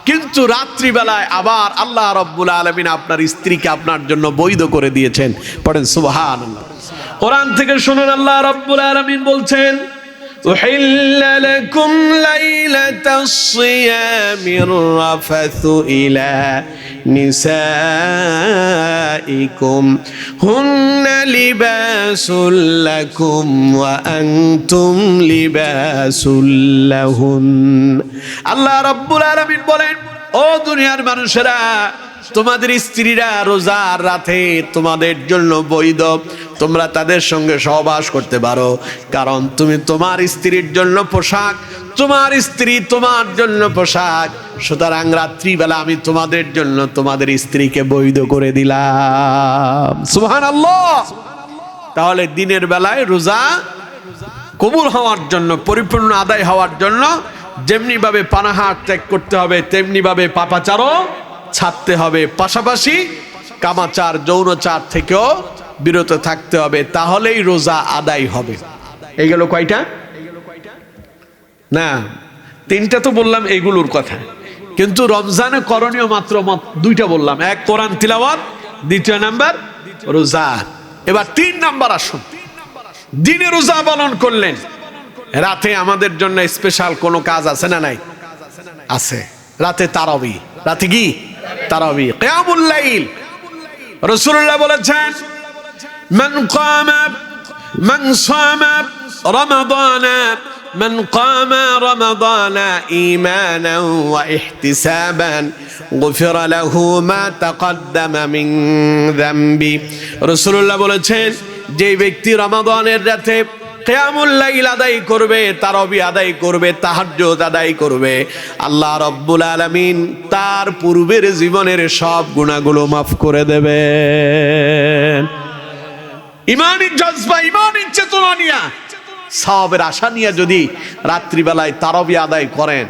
A: কিন্তু রাত্রি বেলায় আবার আল্লাহ রাব্বুল আলামিন আপনার স্ত্রীকে আপনার জন্য বৈধ করে দিয়েছেন। পড়েন সুবহানাল্লাহ। কোরআন থেকে শুনুন, আল্লাহ রাব্বুল আলামিন বলছেন, أحل لكم ليلة الصيام الرفث إلى نسائكم هن لباس لكم وأنتم لباس لهن। আল্লাহ রাব্বুল আলামিন বলেন, ও দুনিয়ার মানুষেরা, তোমাদের স্ত্রীরা রোজার রাতে তোমাদের জন্য বৈধ, তোমরা তাদের সঙ্গে সহবাস করতে পারো, কারণ তুমি তোমার স্ত্রীর জন্য পোশাক, তোমার স্ত্রী তোমার জন্য পোশাক। সুতরাং রাত্রিবেলা আমি তোমাদের জন্য তোমাদের স্ত্রীকে বৈধ করে দিলাম। সুবহানাল্লাহ। তাহলে দিনের বেলায় রোজা কবুল হওয়ার জন্য, পরিপূর্ণ আদায় হওয়ার জন্য যেমনি ভাবে পানাহার ত্যাগ করতে হবে, তেমনি ভাবে পাপাচারও ছাড়তে হবে, পাশাপাশি কামাচার যৌনচার থেকেও বিরত থাকতে হবে, তাহলেই রোজা আদায় হবে। এই গেল কয়টা? না, 3টা তো বললাম এইগুলোর কথা, কিন্তু রমজানে করণীয় মাত্র 2টা বললাম। এক কোরআন তিলাওয়াত, 2 নাম্বার রোজা। এবার 3 নাম্বার আসুন, দিনে রোজা পালন করলেন, রাতে আমাদের জন্য স্পেশাল কোনো কাজ আছে না নাই? আছে। রাতে তারাবি, রাতে কি? তারাবি, কিয়ামুল লাইল। রাসূলুল্লাহ বলেছেন, মান সামা রমাদানা من قام رمضان إيمانا واحتسابا غفر له ما تقدم من ذنبه। রাসূলুল্লাহ বলেছেন, যে ব্যক্তি রমাদানের রাতে কিয়ামুল লাইল আদায় করবে, তারাবি আদায় করবে, তাহাজ্জুদ আদায় করবে, আল্লাহ রাব্বুল আলামিন তার পূর্বের জীবনের সব গুনাহগুলো মাফ করে দেবেন। ইমানি জজবা, ইমানি চেতনা নিয়া, সওয়াবের আশা নিয়ে যদি রাত্রিবেলায় তারাবি আদায় করেন,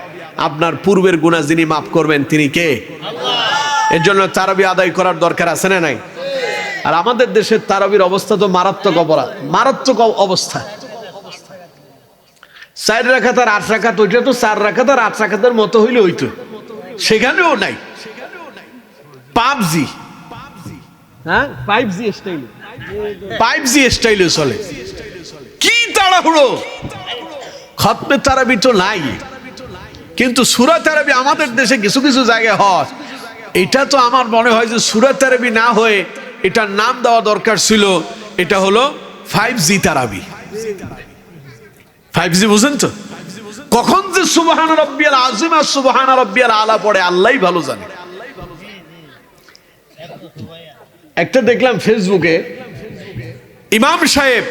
A: আপনার পূর্বের গুনাহ যিনি মাফ করবেন তিনি কে? আল্লাহ। এর জন্য তারাবি আদায় করার দরকার আছে না নাই? আর আমাদের দেশের তারাবির অবস্থা তো মারাত্মক অপরাধ, মারাত্মক অবস্থা। 4 রাকাত আর 8 রাকাত, ওইটা তো 4 রাকাত আর 8 রাকাতের মতো হইলে হইতো, সেখানেও নাই। পাবজি, হ্যাঁ 5G স্টাইলে, 5G স্টাইলে চলে। কি তাড়াহুড়ো! খতমে তারাবি তো নাই, কিন্তু সূরা তারাবি আমাদের দেশে কিছু কিছু জায়গায় হয়। এটা তো আমার মনে হয় যে সূরা তারাবি না হয়ে এটার নাম দেওয়া দরকার ছিল, এটা হলো 5G তারাবি। 5G বুঝেন তো? কখন যে সুবহান রাব্বিয়াল আযীম আর সুবহান রাব্বিয়াল আলা পড়ে আল্লাহই ভালো জানে। একটা দেখলাম ফেসবুকে, ইমাম সাহেব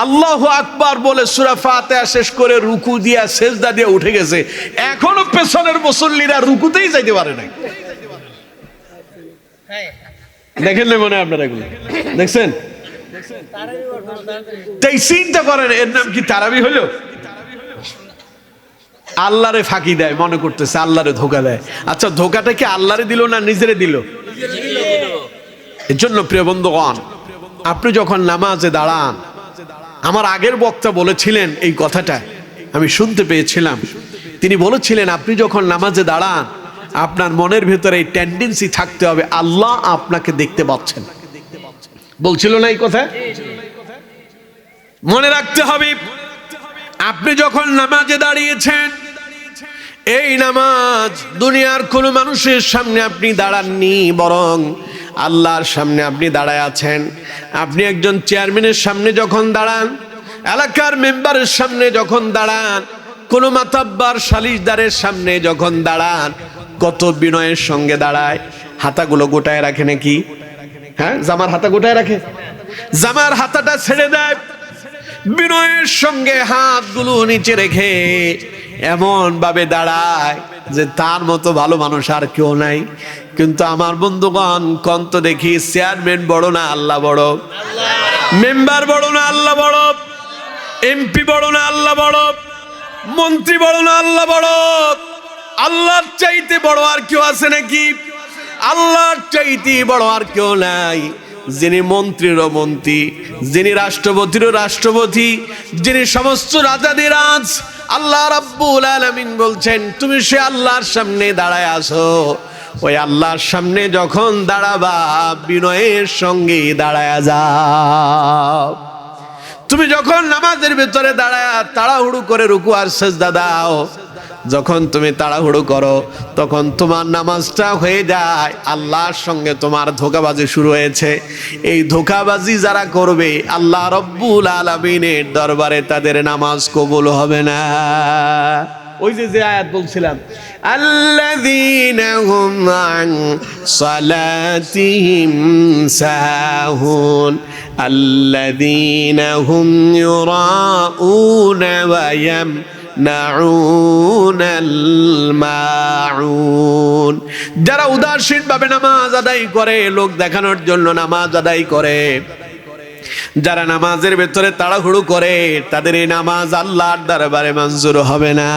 A: আল্লাহু আকবার বলে সূরা ফাতিহা শেষ করে রুকু দিয়া সেজদা দিয়ে উঠে গেছে, এখনো পেছনের মুসল্লিরা রুকুতেই যাইতে পারে নাই। দেখেন না মনে আপনারা এগুলো দেখছেন? তাই চিন্তা করেন, এর নাম কি তারাবি হলো? আল্লাহরে ফাঁকি দেয়, মনে করতেছে আল্লাহরে ধোকা দেয়। আচ্ছা, ধোকাটা কি আল্লাহরে দিল না নিজেরে দিল? এর জন্য প্রিয় বন্ধুগণ, আপনি যখন নামাজে দাঁড়ান, আমার আগের বক্তা বলেছিলেন এই কথাটা, আমি শুনতে পেয়েছিলাম। তিনি বলেছিলেন, আপনি যখন নামাজে দাঁড়ান, আপনার মনের ভেতরে এই টেন্ডেন্সি থাকতে হবে আল্লাহ আপনাকে দেখতে পাচ্ছেন। বলছিল না এই কথা? মনে রাখতে হবে, আপনি যখন নামাজে দাঁড়িয়েছেন, এই নামাজ দুনিয়ার কোন মানুষের সামনে আপনি দাঁড়াননি, বরং আল্লাহর সামনে আপনি দাঁড়ায় আছেন। আপনি একজন চেয়ারম্যানের সামনে যখন দাঁড়ান, এলাকার মেম্বারের সামনে যখন দাঁড়ান, কোন মাতাব্বার সালিশদারের সামনে যখন দাঁড়ান, কত বিনয়ের সঙ্গে দাঁড়ায়। হাতাগুলো গোটায় রাখে নাকি? হ্যাঁ, জামার হাতা গোটায় রাখে, জামার হাতাটা ছেড়ে দেয়, বিনয়ের সঙ্গে হাতগুলো নিচে রেখে এমন ভাবে দাঁড়ায় যে তার মতো ভালো মানুষ আর কেউ নাই। কিন্তু আমার বন্ধুগণ, কন্ত দেখি চেয়ারম্যান বড় না আল্লাহ বড়, মেম্বার বড় না আল্লাহ বড়, এমপি বড় না আল্লাহ বড়, মন্ত্রী বড় না আল্লাহ বড়? আল্লাহর চাইতে বড় আর কেউ আছে নাকি? আল্লাহর চাইতে বড় আর কেউ নাই। যিনি মন্ত্রীরও মন্ত্রী, যিনি রাষ্ট্রপতিরও রাষ্ট্রপতি, যিনি সমস্ত রাজাদের রাজ, আল্লাহ রাব্বুল আলামিন বলছেন, তুমি সে আল্লাহর সামনে দাঁড়ায় আছো। ওই আল্লাহর সামনে যখন দাঁড়াবা, বিনয়ের সঙ্গে দাঁড়ায় যাও। তুমি যখন নামাজের ভেতরে দাঁড়ায় তাড়াহুড়ো করে রুকু আর সিজদা দাও, যখন তুমি তাড়াহুড়ো করো, তখন তোমার নামাজটা হয়ে যায়, আল্লাহর সঙ্গে তোমার ধোঁকাবাজি শুরু হয়েছে। এই ধোঁকাবাজি যারা করবে, আল্লাহ রব্বুল আলামিনের দরবারে তাদের নামাজ কবুল হবে না। ওই যে আয়াত বলছিলাম, আল্লাযীনা হুম আন সালাতিহিম সাহুন আল্লাযীনা হুম ইউরাউনা ওয়া ইয়ামনাউনাল মাউন। যারা উদাসীন ভাবে নামাজ আদায় করে, লোক দেখানোর জন্য নামাজ আদায় করে, যারা নামাজের ভেতরে তাড়াহুড়ো করে, তাদের এই নামাজ আল্লাহর দরবারে মঞ্জুর হবে না।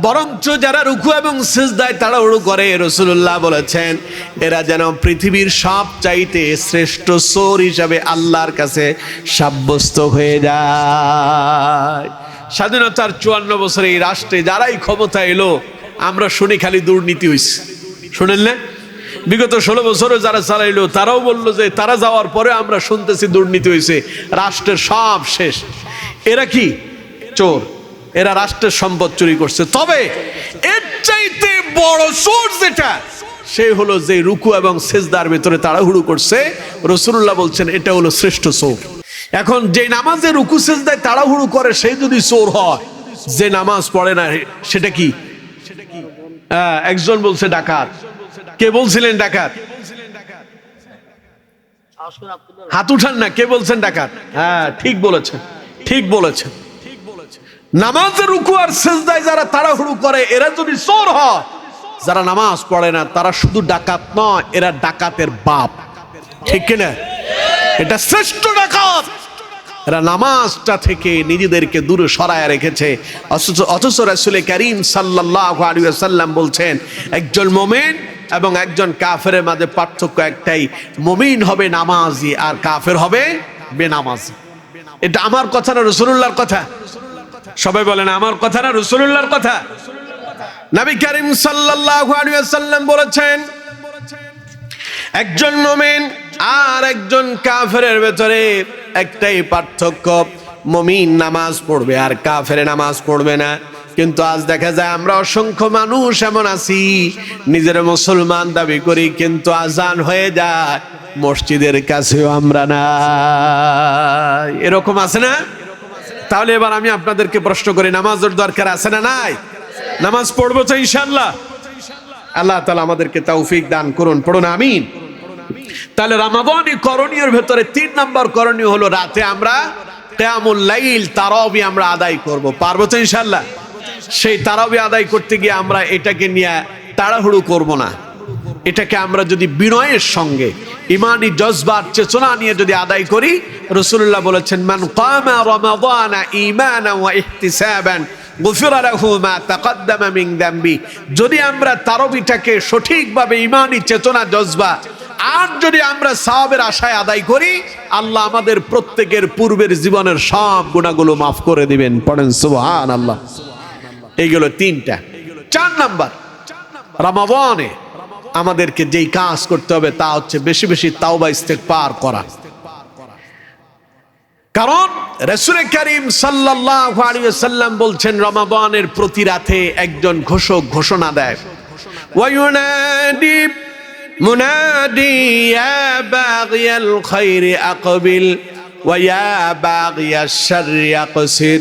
A: বরঞ্চ যারা রুকু এবং সিজদায় তাড়াহুড়ো করে, রাসূলুল্লাহ বলেছেন, এরা যেন পৃথিবীর সব চাইতে শ্রেষ্ঠ চোর হিসাবে আল্লাহর কাছে সাব্যস্ত হয়ে যায়। স্বাধীনতার 54 বছরে এই রাষ্ট্রে যারাই ক্ষমতা এলো, আমরা শুনি খালি দুর্নীতি হয়েছে। শুনেন না? বিগত 16 বছরে যারা চালাইলো, তারাও বললো যে তারা যাওয়ার পরে আমরা শুনতেছি দুর্নীতি হয়েছে, রাষ্ট্রের সব শেষ। এরা কি চোর? এরা রাষ্ট্রের সম্পদ চুরি করছে। তবে এর চাইতে বড় চোর যেটা, সে হলো যে রুকু এবং সিজদার ভিতরে তাড়াহুড়ো করছে। রাসূলুল্লাহ বলছেন, এটা হলো শ্রেষ্ঠ চোর। এখন যে নামাজে রুকু সিজদায় তাড়াহুড়ো করে, সে যদি চোর হয়, যে নামাজ পড়ে না সেটা কি? একজন বলছে ডাকাত। কে বলছিলেন ডাকাত? হাত উঠান না, কে বলছেন ডাকাত? হ্যাঁ, ঠিক বলেছেন। ঠিক বলেছেন। নামাজের রুকু আর সিজদায় যারা তাড়াহুড়ো করে এরা যদি চোর হয়, যারা নামাজ পড়ে না তারা শুধু ডাকাত নয়, এরা ডাকাতের বাপ। ঠিক কিনা? এটা শ্রেষ্ঠ ডাকাত। এরা নামাজটা থেকে নিজেদেরকে দূরে সরায় রেখেছে। অথচ রাসূল করিম সাল্লাল্লাহু আলাইহি ওয়াসাল্লাম বলছেন, একজন মুমিন এবং একজন কাফেরের মাঝে পার্থক্য একটাই, মুমিন হবে নামাজি আর কাফের হবে বেনামাজি। এটা আমার কথা না রাসূলুল্লাহর কথা? সবাই বলেন আমার কথা না রাসূলুল্লাহর কথা? নবী করিম সাল্লাল্লাহু আলাইহি ওয়াসাল্লাম বলেছেন, একজন মুমিন আর একজন কাফেরের ভেতরে একটাই পার্থক্য, মুমিন নামাজ পড়বে আর কাফের নামাজ পড়বে না। কিন্তু আজ দেখা যায় আমরা অসংখ্য মানুষ এমন আছি, নিজের মুসলমান দাবি করি কিন্তু আজান হয়ে যায় মসজিদের কাছেও আমরা না। এরকম আছে না? তাহলে এবার আমি আপনাদেরকে প্রশ্ন করি, নামাজের দরকার আছে না নাই? নামাজ পড়বো তো ইনশাআল্লাহ। আল্লাহ তাআলা আমাদেরকে তৌফিক দান করুন, পড়ুন আমিন। তাহলে রমাদানী করণীয়ের ভেতরে 3 নম্বর করণীয় হলো রাতে আমরা কিয়ামুল লাইল তারাবি আমরা আদায় করব। পারবো তো ইনশাআল্লাহ? সেই তারাবি আদায় করতে গিয়ে আমরা এটাকে নিয়ে তাড়াহুড়ো করব না। এটাকে আমরা যদি বিনয়ের সঙ্গে ইমানি জজবার চেতনা নিয়ে যদি আদায় করি, রাসূলুল্লাহ বলেছেন, মান কামা রমাদানা ঈমানান ওয়া ইহতিসাবান গুফিরা লাহু মা তাকদ্দামা মিন যামবি। যদি আমরা তারাবিটাকে সঠিকভাবে ইমানি চেতনা জজবা আর যদি আমরা সওয়াবের আশায় আদায় করি, আল্লাহ আমাদের প্রত্যেকের পূর্বের জীবনের সব গুনাহগুলো মাফ করে দিবেন। পড়েন সুবহানাল্লাহ। এইগুলো 3টা। 4 নাম্বার, রমাদানে আমাদেরকে যেই কাজ করতে হবে তা হচ্ছে বেশি বেশি তাওবা ইস্তেগফার করা। কারণ রাসূল করিম সাল্লাল্লাহু আলাইহি ওয়াসাল্লাম বলছেন, রমাদানের প্রতি রাতে একজন ঘোষক ঘোষণা দেয়, ওয়ায়ুনাদি মুনাদি ইয়া বাগিয়াল খায়রি আকবিল ওয়া ইয়া বাগিয়াশ শাররি আকসির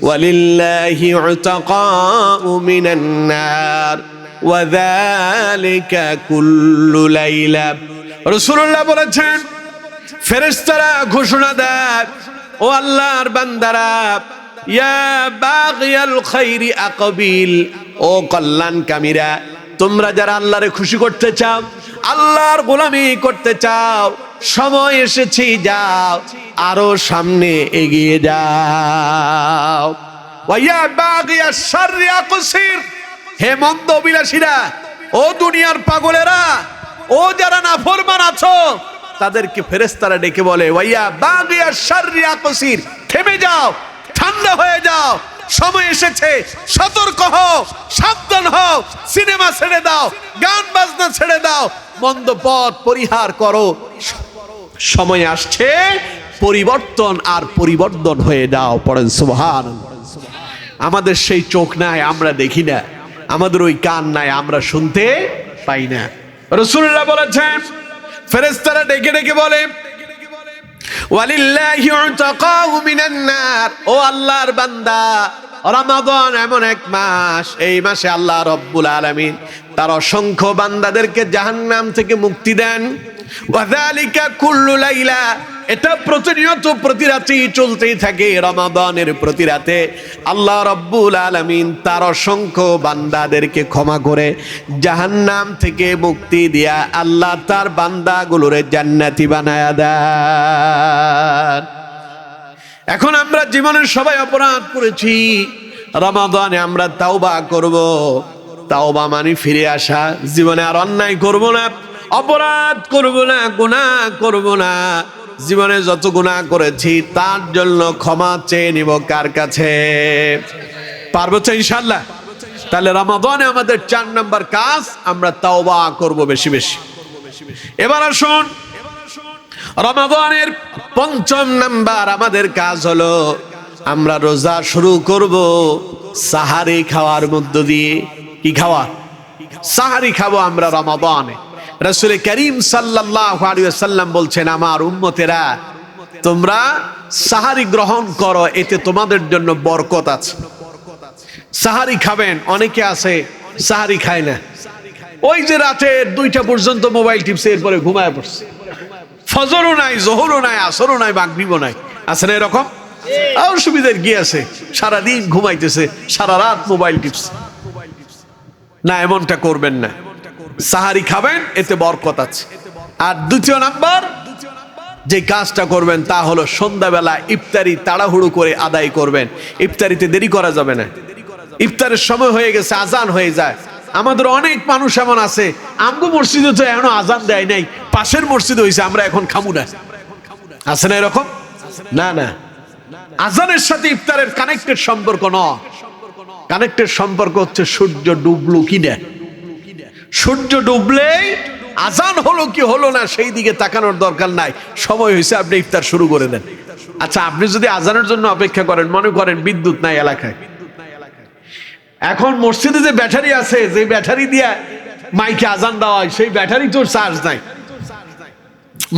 A: ওয়ালিল্লাহি উতাকাউ মিনান নার ওয়া যালিকা কুল্লু লাইলা। রাসূলুল্লাহ বলেছেন, ফেরেশতারা ঘোষণা দেয়, ও আল্লাহর বান্দারা, ইয়া বাগিয়াল খায়রি আকবিল, ও কল্যাণকামীরা, তোমরা যারা আল্লাহরে খুশি করতে চাও, আল্লাহর গোলামি করতে চাও, সময় এসেছে, যাও আরো সামনে এগিয়ে যাও। ওয়া বাগিয়াশ শাররি আকসির, হে মন্দ বিলাসীরা, ও দুনিয়ার পাগলেরা, ও যারা নাফরমান আছো, তাদেরকে ফেরেশতারা ডেকে বলে, ওয়া বাগিয়াশ শাররি আকসির, থেমে যাও, ঠান্ডা হয়ে যাও, সময় এসেছে, সতর্ক হও, সাবধান হও, সিনেমা ছেড়ে দাও, গান বাজনা ছেড়ে দাও, মন্দ পথ পরিহার করো, সময় আসছে পরিবর্তন আর পরিবর্তন হয়ে যাও। পড়েন সুবহানাল্লাহ। আমাদের সেই চোখ নাই, আমরা দেখি না, আমাদের ওই কান নাই, আমরা শুনতে পাই না। রাসূলুল্লাহ বলেছেন, ফেরেশতারা ডেকে ডেকে বলে, ওয়ালিল্লাহি উতাকাউ মিনান নার, ও আল্লাহর বান্দা, রমাদান এমন এক মাস, এই মাসে আল্লাহ রাব্বুল আলামিন তার অসংখ্য বান্দাদেরকে জাহান্নাম থেকে মুক্তি দেন। ওয়া যালিকা কুল্লু লাইলা, এটা প্রতিনিয়ত প্রতি রাতেই চলতেই থাকে। রমাদানের প্রতি রাতে আল্লাহ রাব্বুল আলামিন তার অসংখ্য বান্দাদেরকে ক্ষমা করে জাহান্নাম থেকে মুক্তি দিয়া আল্লাহ তার বান্দাগুলোরে জান্নাতি বানায়া দেন। এখন আমরা জীবনের সবাই অপরাধ করেছি, রমাদানে আমরা তাওবা করব। তাওবা মানে ফিরে আসা, জীবনে আর অন্যায় করব না, অপরাধ করব না, গুনাহ করব না। জীবনে যত গুনাহ করেছি তার জন্য ক্ষমা চেয়ে নিব কার কাছে? পারবো তো ইনশাআল্লাহ? তাহলে রমাদানে আমাদের 4 নম্বর কাজ, আমরা তাওবা করব বেশি বেশি। এবার আসুন, রমাদানের 5ম নাম্বার আমাদের কাজ হলো আমরা রোজা শুরু করব সাহারি খাওয়ার মধ্য দিয়ে। কি খাওয়া? সাহারি খাবো আমরা রমাদানে। রাসূল করিম সাল্লাল্লাহু আলাইহি ওয়াসাল্লাম বলছেন, আমার উম্মতেরা, তোমরা সাহারি গ্রহণ করো, এতে তোমাদের জন্য বরকত আছে। সাহারি খাবেন। অনেকে আছে সাহারি খায় না, ওই যে রাতে 2টা পর্যন্ত মোবাইল টিপছে, এরপরে ঘুমায় পড়ছে, ফজরও নাই, জোহরও নাই, আসরও নাই, মাগরিবও নাই। আছে না এরকম? অসুবিধার কি আছে? সারাদিন ঘুমাইতেছে, সারা রাত মোবাইল টিপছে। না, এমনটা করবেন না। সাহারি খাবেন, এতে বরকত আছে। আর দ্বিতীয় নাম্বার যে কাজটা করবেন তা হলো সন্ধ্যাবেলা ইফতারি তাড়াহুড়ো করে আদায় করবেন। ইফতারিতে দেরি করা যাবে না। ইফতারের সময় হয়ে গেছে, আজান হয়ে যায়। আমাদের অনেক মানুষ এমন আছে, আমগো মসজিদে তো এখনো আজান দেয় নাই, পাশের মসজিদে হয়েছে, আমরা এখন খামু না। আছে না এরকম? না না, আজানের সাথে ইফতারের কানেক্টেড সম্পর্ক নয়। কানেক্টেড সম্পর্ক হচ্ছে সূর্য ডুবলো কিনা। সূর্য ডুবলেই আজান হলো কি হলো না সেই দিকে তাকানোর দরকার নাই। সময় হয়েছে, আপনি ইফতার শুরু করে দেন। আচ্ছা, আপনি যদি আজানের জন্য অপেক্ষা করেন, মনে করেন বিদ্যুৎ নাই এলাকায়, এখন মসজিদে যে ব্যাটারি আছে, যে ব্যাটারি দিয়ে মাইকে আজান দেওয়া হয়, সেই ব্যাটারি তো চার্জ নাই,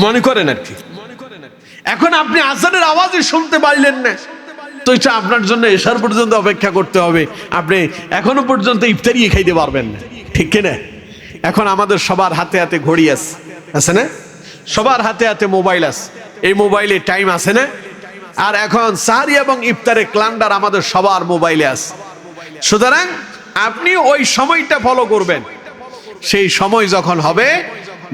A: মনে করেন আর কি। এখন আপনি আজানের আওয়াজই শুনতে পারলেন না, তো এটা আপনার জন্য এশার পর্যন্ত অপেক্ষা করতে হবে। আপনি এখনো পর্যন্ত ইফতারি খাইতে পারবেন না, ঠিক কিনা? এখন আমাদের সবার হাতে হাতে ঘড়ি আছে না? সবার হাতে হাতে মোবাইল আছে। এই মোবাইলে টাইম আছে না? আর এখন সাহরি এবং ইফতারের ক্যালেন্ডার আমাদের সবার মোবাইলে আছে। সুতরাং আপনি ওই সময়টা ফলো করবেন। সেই সময় যখন হবে,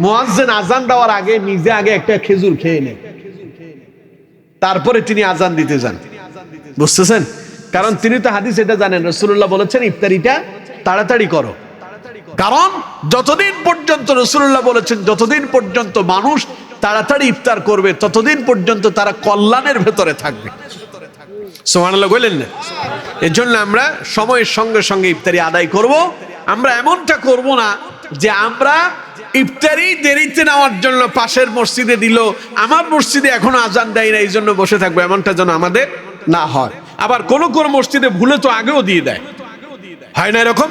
A: মুয়াজ্জিন আজান দেওয়ার আগে নিজে আগে একটা খেজুর খেয়ে নেন, তারপরে তিনি আজান দিতে যান। বুঝতেছেন? কারণ তিনি তো হাদিস এটা জানেন, রাসূলুল্লাহ বলেছেন ইফতারিটা তাড়াতাড়ি করো। কারণ যতদিন পর্যন্ত রাসূলুল্লাহ বলেছেন, যতদিন পর্যন্ত মানুষ তাড়াতাড়ি ইফতার করবে, ততদিন পর্যন্ত তারা কল্যাণের ভেতরে থাকবে। সুবহানাল্লাহ বলেন না? এর জন্য আমরা সময়ের সঙ্গে সঙ্গে ইফতারি আদায় করব। আমরা এমনটা করব না যে আমরা ইফতারি দেরিতে নেওয়ার জন্য পাশের মসজিদে দিল, আমার মসজিদে এখনো আজান দেয় না, এই জন্য বসে থাকবো। এমনটা যেন আমাদের না হয়। আবার কোন কোন মসজিদে ভুলে তো আগেও দিয়ে দেয়, হয় না এরকম?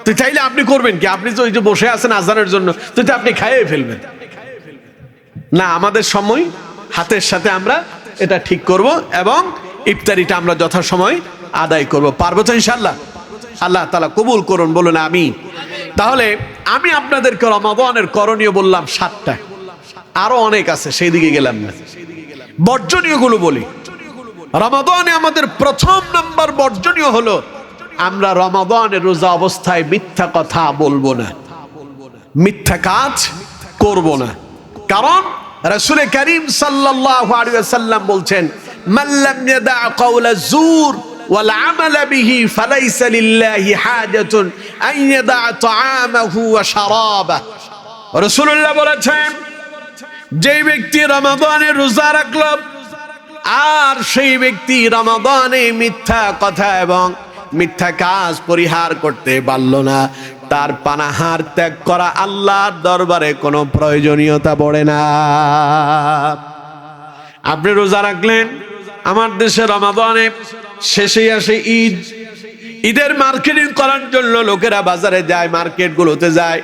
A: তো চাইলে আপনি করবেন কি? আপনি তো ওই যে বসে আছেন আজানের জন্য, তো আপনি খাইয়ে ফেলবেন না। আমাদের সময় হাতের সাথে আমরা এটা ঠিক করব এবং ইফতারিটা আমরা যথাসময় আদায় করব। পারবো তো ইনশাআল্লাহ? আল্লাহ তাআলা কবুল করুন, বলুন আমিন। তাহলে আমি আপনাদেরকে রমাদানের করণীয় বললাম 7টা, আরো অনেক আছে, সেই দিকে গেলাম না। বর্জনীয় গুলো বলি। রমাদানে আমাদের প্রথম নাম্বার বর্জনীয় হলো আমরা রমাদানের রোজা অবস্থায় মিথ্যা কথা বলবো না, মিথ্যা কাজ করব না। কারণ রাসূল করিম সাল্লাল্লাহু আলাইহি ওয়াসাল্লাম বলছেন, মান লাম ইয়াদা কাওলা যুর ওয়াল আমালা বিহি ফালাইসা লিল্লাহি হাজাতুন আন ইয়াদা তাআমাহু ওয়া শারাবাহু। রাসূলুল্লাহ বলেছেন, যে ব্যক্তি রমাদানে রোজা রাখলো আর সেই ব্যক্তি রমাদানে মিথ্যা কথা এবং মিথ্যা কাজ পরিহার করতে পারল না, তার পানাহার ত্যাগ করা আল্লাহর দরবারে কোনো প্রয়োজনীয়তা পড়ে না। আপনি রোজা রাখলেন, আমার দেশে রমাদানে শেষে আসে ঈদ। ঈদের মার্কেটিং করার জন্য লোকেরা বাজারে যায়, মার্কেটগুলোতে যায়।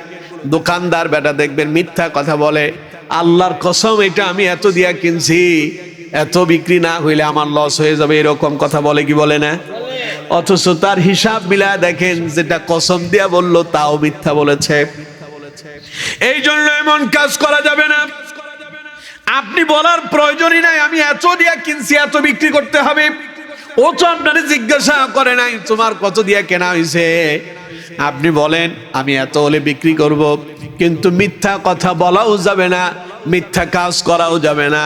A: দোকানদার বেটা দেখবেন মিথ্যা কথা বলে, আল্লাহর কসম এটা আমি এত দিয়া কিনছি, এত বিক্রি না হইলে আমার লস হয়ে যাবে, এরকম কথা বলে কি বলে না? অথচ তার হিসাব মিলা দেখেন, যেটা কসম দিয়া বললো তাও মিথ্যা বলেছে। এই জন্য এমন কাজ করা যাবে না। আপনি বলার প্রয়োজনই নাই আমি এত দিয়া কিনছি, এত বিক্রি করতে হবে। ও তো আপনারে জিজ্ঞাসা করে নাই তোমার কত দিয়া কেনা হয়েছে। আপনি বলেন আমি এত হলে বিক্রি করব, কিন্তু মিথ্যা কথা বলাও যাবে না, মিথ্যা কাজ করাও যাবে না।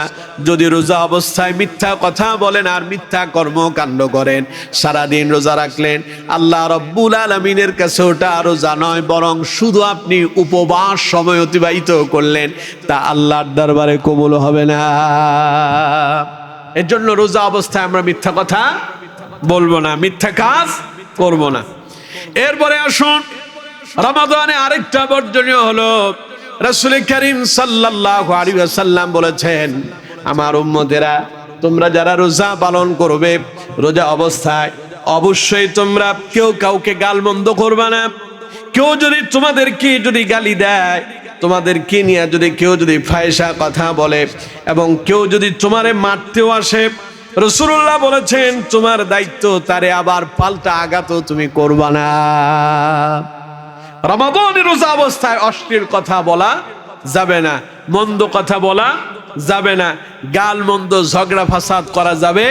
A: যদি রোজা অবস্থায় মিথ্যা কথা বলেন আর মিথ্যা কর্মকাণ্ড করেন, সারাদিন রোজা রাখলেন, আল্লাহ রব্বুল আলামিনের কাছে ওটা রোজা নয়, বরং শুধু আপনি উপবাস সময় অতিবাহিত করলেন, তা আল্লাহর দরবারে কবুল হবে না। এর জন্য রোজা অবস্থায় আমরা মিথ্যা কথা বলবো না, মিথ্যা কাজ করব না। এরপরে আসুন, রমাদানে আরেকটা বর্জনীয় হলো, রাসূল করিম সাল্লাল্লাহু আলাইহি ওয়াসাল্লাম বলেছেন, আমার উম্মতেরা তোমরা যারা রোজা পালন করবে, রোজা অবস্থায় অবশ্যই তোমরা কেউ কাউকে গালমন্দ করবে না। কেউ যদি তোমাদেরকে যদি গালি দেয়, তোমাদেরকে নিয়ে যদি কেউ যদি ফায়সা কথা বলে এবং কেউ যদি তোমারে মারতেও আসে, রাসূলুল্লাহ বলেছেন তোমার দায়িত্ব তারে আবার পাল্টা আঘাতও তুমি করবা না। রমাদানের রোজা অবস্থায় অশ্লীল কথা বলা যাবে না, মন্দ কথা বলা যাবে না, গাল মন্দ ঝগড়া ফাসাদ করা যাবে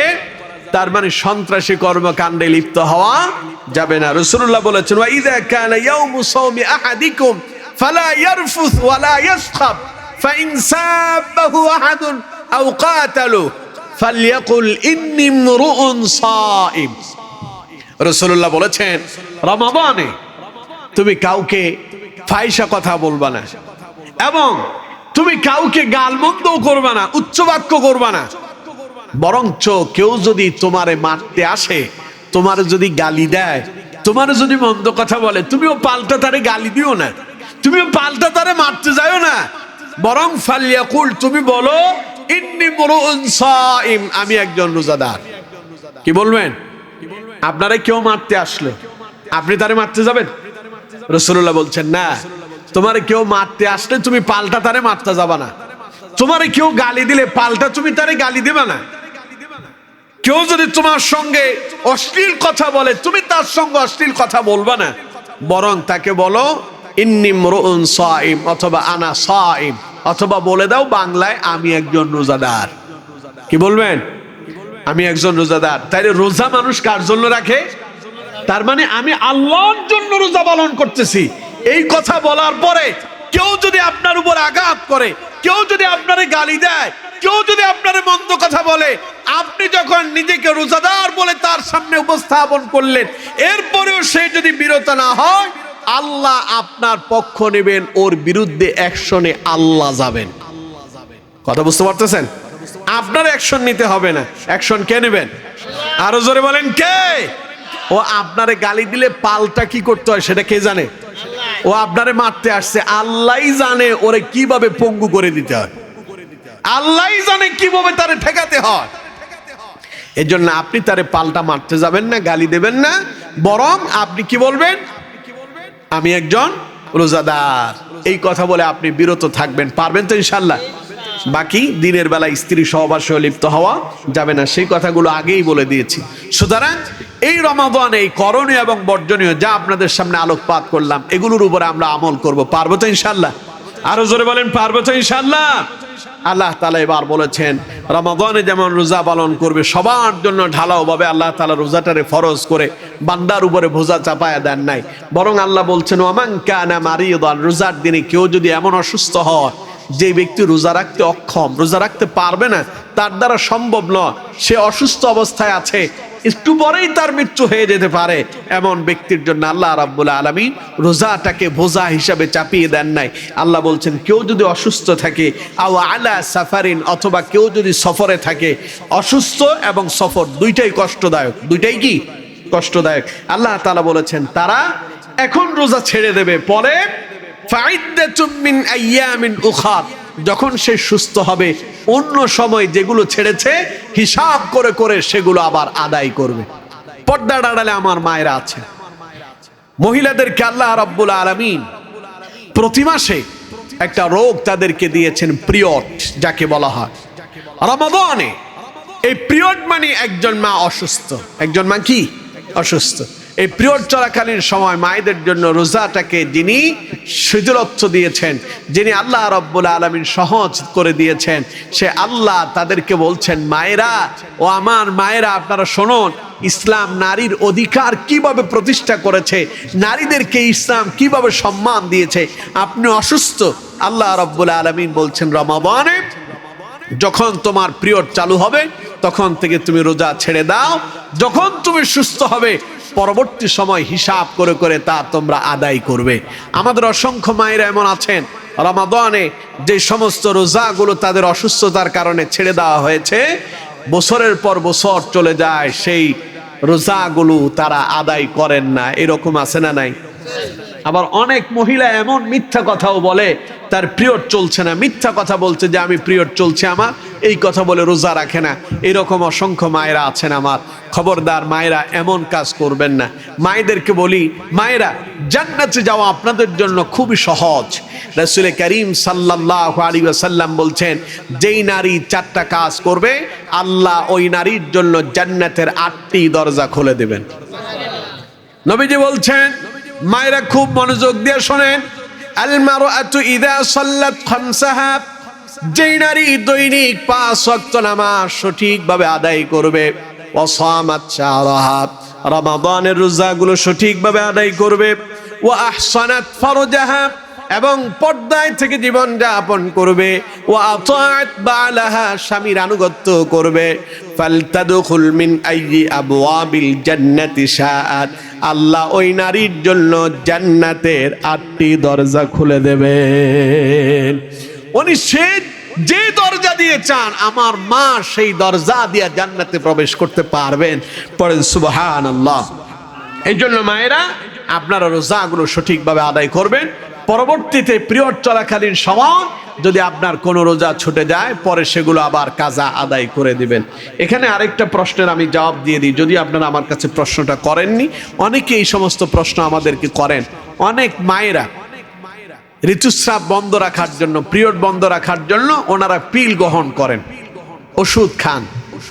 A: তার মানে সন্ত্রাসী কর্মকাণ্ডে লিপ্ত হওয়া যাবে না। রাসূলুল্লাহ বলেছেন ওয়া ইযা কানা ইয়াউমু সাওমি আহাদিকুম ফালা ইয়ারফুস ওয়ালা ইয়াসখাব ফাইন সাবাহু আহাদুন আও কাতালু ফালইয়াকুল ইন্নী ইমরুউন সাইম। রাসূলুল্লাহ বলেছেন রমাদানে তুমি কাউকে ফাহিশা কথা বলবা না এবং তুমি কাউকে গালমন্দও করবা না, উচ্চবাক্য করবা না, বরঞ্চ কেউ যদি তোমারে মারতে আসে, তোমার যদি গালি দেয়, তোমার যদি মন্দ কথা বলে, তুমিও পাল্টা তারে গালি দিও না, তুমিও পাল্টা তারে মারতে যাও না, বরং ফালিয়াকুল তুমি বলো ইন্নী মুরউন সাইম, আমি একজন রোজাদার। কি বলবেন? আপনারে কেউ মারতে আসলো, আপনি তারে মারতে যাবেন? রাসূলুল্লাহ বলছেন না, তোমারে কেউ মারতে আসলে তুমি পাল্টা তারে মারতে যাবা না, তোমারে কেউ গালি দিলে পাল্টা তুমি তারে গালি দিবা না, কেউ যদি তোমার সঙ্গে অশ্লীল কথা বলে তুমি তার সঙ্গে অশ্লীল কথা বলবা না, বরং তাকে বলো ইন্নী ইমরুউন সাইম অথবা আনা সাইম, অথবা বলে দাও বাংলায় আমি একজন রোজাদার। কি বলবেন? আমি একজন রোজাদার। তাইলে রোজা মানুষ কার জন্য রাখে? তার মানে আমি আল্লাহর জন্য রোজা পালন করতেছি। এই কথা বলার পরে কেউ যদি আপনার উপর আঘাত করে, কেউ যদি আপনারে গালি দেয়, কেউ যদি আপনারে মন্দ কথা বলে, আপনি যখন নিজেকে রোজাদার বলে তার সামনে উপস্থাপন করলেন, এরপরেও সে যদি বিরত না হয়, আল্লাহ আপনার পক্ষ নেবেন, ওর বিরুদ্ধে অ্যাকশনে আল্লাহ যাবেন। কথা বুঝতে পারতেছেন? আপনার অ্যাকশন নিতে হবে না, অ্যাকশন কে নেবেন? আরো জোরে বলেন কে? ও আপনারে গালি দিলে পাল্টা কি করতে হয় সেটা কে জানে? ও আপনারে মারতে আসছে, আল্লাহই জানে ওরে কিভাবে পঙ্গু করে দিতে হয়, আল্লাহই জানে কিভাবে তারে ঠেকাতে হয়। এজন্য আপনি তারে পাল্টা মারতে যাবেন না, গালি দেবেন না, বরং আপনি কি বলবেন? আমি একজন রোজাদার। এই কথা বলে আপনি বিরত থাকবেন। পারবেন তো ইনশাআল্লাহ? বাকি দিনের বেলা স্ত্রী সহবাসে লিপ্ত হওয়া যাবে না, সেই কথাগুলো আগেই বলে দিয়েছি। সুতরাং এই রমাদানে এই করণীয় এবং বর্জনীয় যা আপনাদের সামনে আলোকপাত করলাম, এগুলোর উপরে আমরা আমল করব। পারবো তো ইনশাআল্লাহ? আরো জোরে বলেন পারবো তো ইনশাআল্লাহ? আল্লাহ তাআলা এবার বলেছেন রমাদানে যেমন রোজা পালন করবে সবার জন্য ঢালাও ভাবে আল্লাহ তাআলা রোজাটারে ফরজ করে বান্দার উপরে বোঝা চাপায়া দেন নাই, বরং আল্লাহ বলছেন ওয়ামান কানা মারিদান, রোজার দিনে কেউ যদি এমন অসুস্থ হয় যে ব্যক্তি রোজা রাখতে অক্ষম, রোজা রাখতে পারবে না, তার দ্বারা সম্ভব নয়, সে অসুস্থ অবস্থায় আছে, একটু পরেই তার মৃত্যু হয়ে যেতে পারে, এমন ব্যক্তির জন্য আল্লাহ রাব্বুল আলামিন রোজাটাকে বোঝা হিসাবে চাপিয়ে দেন নাই। আল্লাহ বলছেন কেউ যদি অসুস্থ থাকে, আও আলা সাফারিন, অথবা কেউ যদি সফরে থাকে, অসুস্থ এবং সফর দুইটাই কষ্টদায়ক, দুইটাই কি কষ্টদায়ক। আল্লাহ তাআলা বলেছেন তারা এখন রোজা ছেড়ে দেবে, পরে ফাইদ্দাতুম মিন আইয়ামিন উখার, যখন সে সুস্থ হবে অন্য সময় যেগুলো ছেড়েছে হিসাব করে করে সেগুলো আবার আদায় করবে। পর্দার আড়ালে আমার মায়েরা আছে, মহিলাদেরকে আল্লাহ রাব্বুল আলামিন প্রতি মাসে একটা রোগ তাদেরকে দিয়েছেন, পিরিয়ড যাকে বলা হয়। রমাদানে এই পিরিয়ড মানে একজন মা অসুস্থ, একজন মা কি অসুস্থ, এই পিরিয়ড চলাকালীন সময় মায়েদের জন্য রোজাটাকে যিনি শিথিলত্ব দিয়েছেন, যিনি আল্লাহ রাব্বুল আলামিন সহজ করে দিয়েছেন, সে আল্লাহ তাদেরকে বলছেন মায়েরা ও আমার মায়েরা আপনারা শুনুন, ইসলাম নারীর অধিকার কিভাবে প্রতিষ্ঠা করেছে, নারীদেরকে ইসলাম কিভাবে সম্মান দিয়েছে। আপনি অসুস্থ, আল্লাহ রাব্বুল আলামিন বলছেন রমাদানে যখন তোমার পিরিয়ড চালু হবে তখন থেকে তুমি রোজা ছেড়ে দাও, যখন তুমি সুস্থ হবে পরবর্তী সময় হিসাব করে করে তা তোমরা আদায় করবে। আমাদের অসংখ্য মায়েরা এমন আছেন রমাদানে যে সমস্ত রোজাগুলো তাদের অসুস্থতার কারণে ছেড়ে দেওয়া হয়েছে, বছরের পর বছর চলে যায়, সেই রোজাগুলো তারা আদায় করেন না, এরকম আছে না নাই? আবার অনেক মহিলা এমন মিথ্যা কথাও বলে তার পিরিয়ড চলছে না, মিথ্যা কথা বলছে যে আমি পিরিয়ড চলছে আমার, এই কথা বলে রোজা রাখে না। এরকম অসংখ্য মায়েরা আছেন আমার। খবরদার মায়েরা এমন কাজ করবেন না। মায়েদেরকে বলি মায়েরা জান্নাতে যাওয়া আপনাদের জন্য খুবই সহজ। রাসূল করিম সাল্লাল্লাহু আলাইহি ওয়াসাল্লাম বলছেন যেই নারী চারটা কাজ করবে আল্লাহ ওই নারীর জন্য জান্নাতের 8টি দরজা খুলে দেবেন। নবীজি বলছেন মায়েরা খুব মনোযোগ দিয়ে শোনেন, আল মারআতু ইযা সাল্লাত খামসাহা, যেই নারী দৈনিক 5 ওয়াক্ত নামাজ সঠিকভাবে আদায় করবে, ওয়া সামাত শাহরাহা, রমাদানের রোজাগুলো সঠিকভাবে আদায় করবে, ওয়া আহসানাত ফারজাহা, এবং পর্দায় থেকে জীবন যাপন করবে, ওয়া আতাআত বালাহা, স্বামীর আনুগত্য করবে, ফালতাদখুল মিন আইয়ি আবওয়াবিল জান্নাতি শাআত, আল্লাহ ওই নারীর জন্য জান্নাতের 8টি দরজা খুলে দেবেন। উনি যে দরজা দিয়ে চান আমার মা সেই দরজা দিয়ে জান্নাতে প্রবেশ করতে পারবেন। পড়েন সুবহানাল্লাহ। এই জন্য মায়েরা আপনারা রোজাগুলো সঠিকভাবে আদায় করবেন। পরবর্তীতে পিরিয়ড চলাকালীন সময় যদি আপনার কোনো রোজা ছুটে যায়, পরে সেগুলো আবার কাজা আদায় করে দিবেন। এখানে আরেকটা প্রশ্নের আমি জবাব দিয়ে দিই, যদি আপনারা আমার কাছে প্রশ্নটা করেননি। অনেকে এই সমস্ত প্রশ্ন আমাদেরকে করেন। অনেক মায়েরা ঋতুস্রাব বন্ধ রাখার জন্য, পিরিয়ড বন্ধ রাখার জন্য ওনারা পিল গ্রহণ করেন, ওষুধ খান,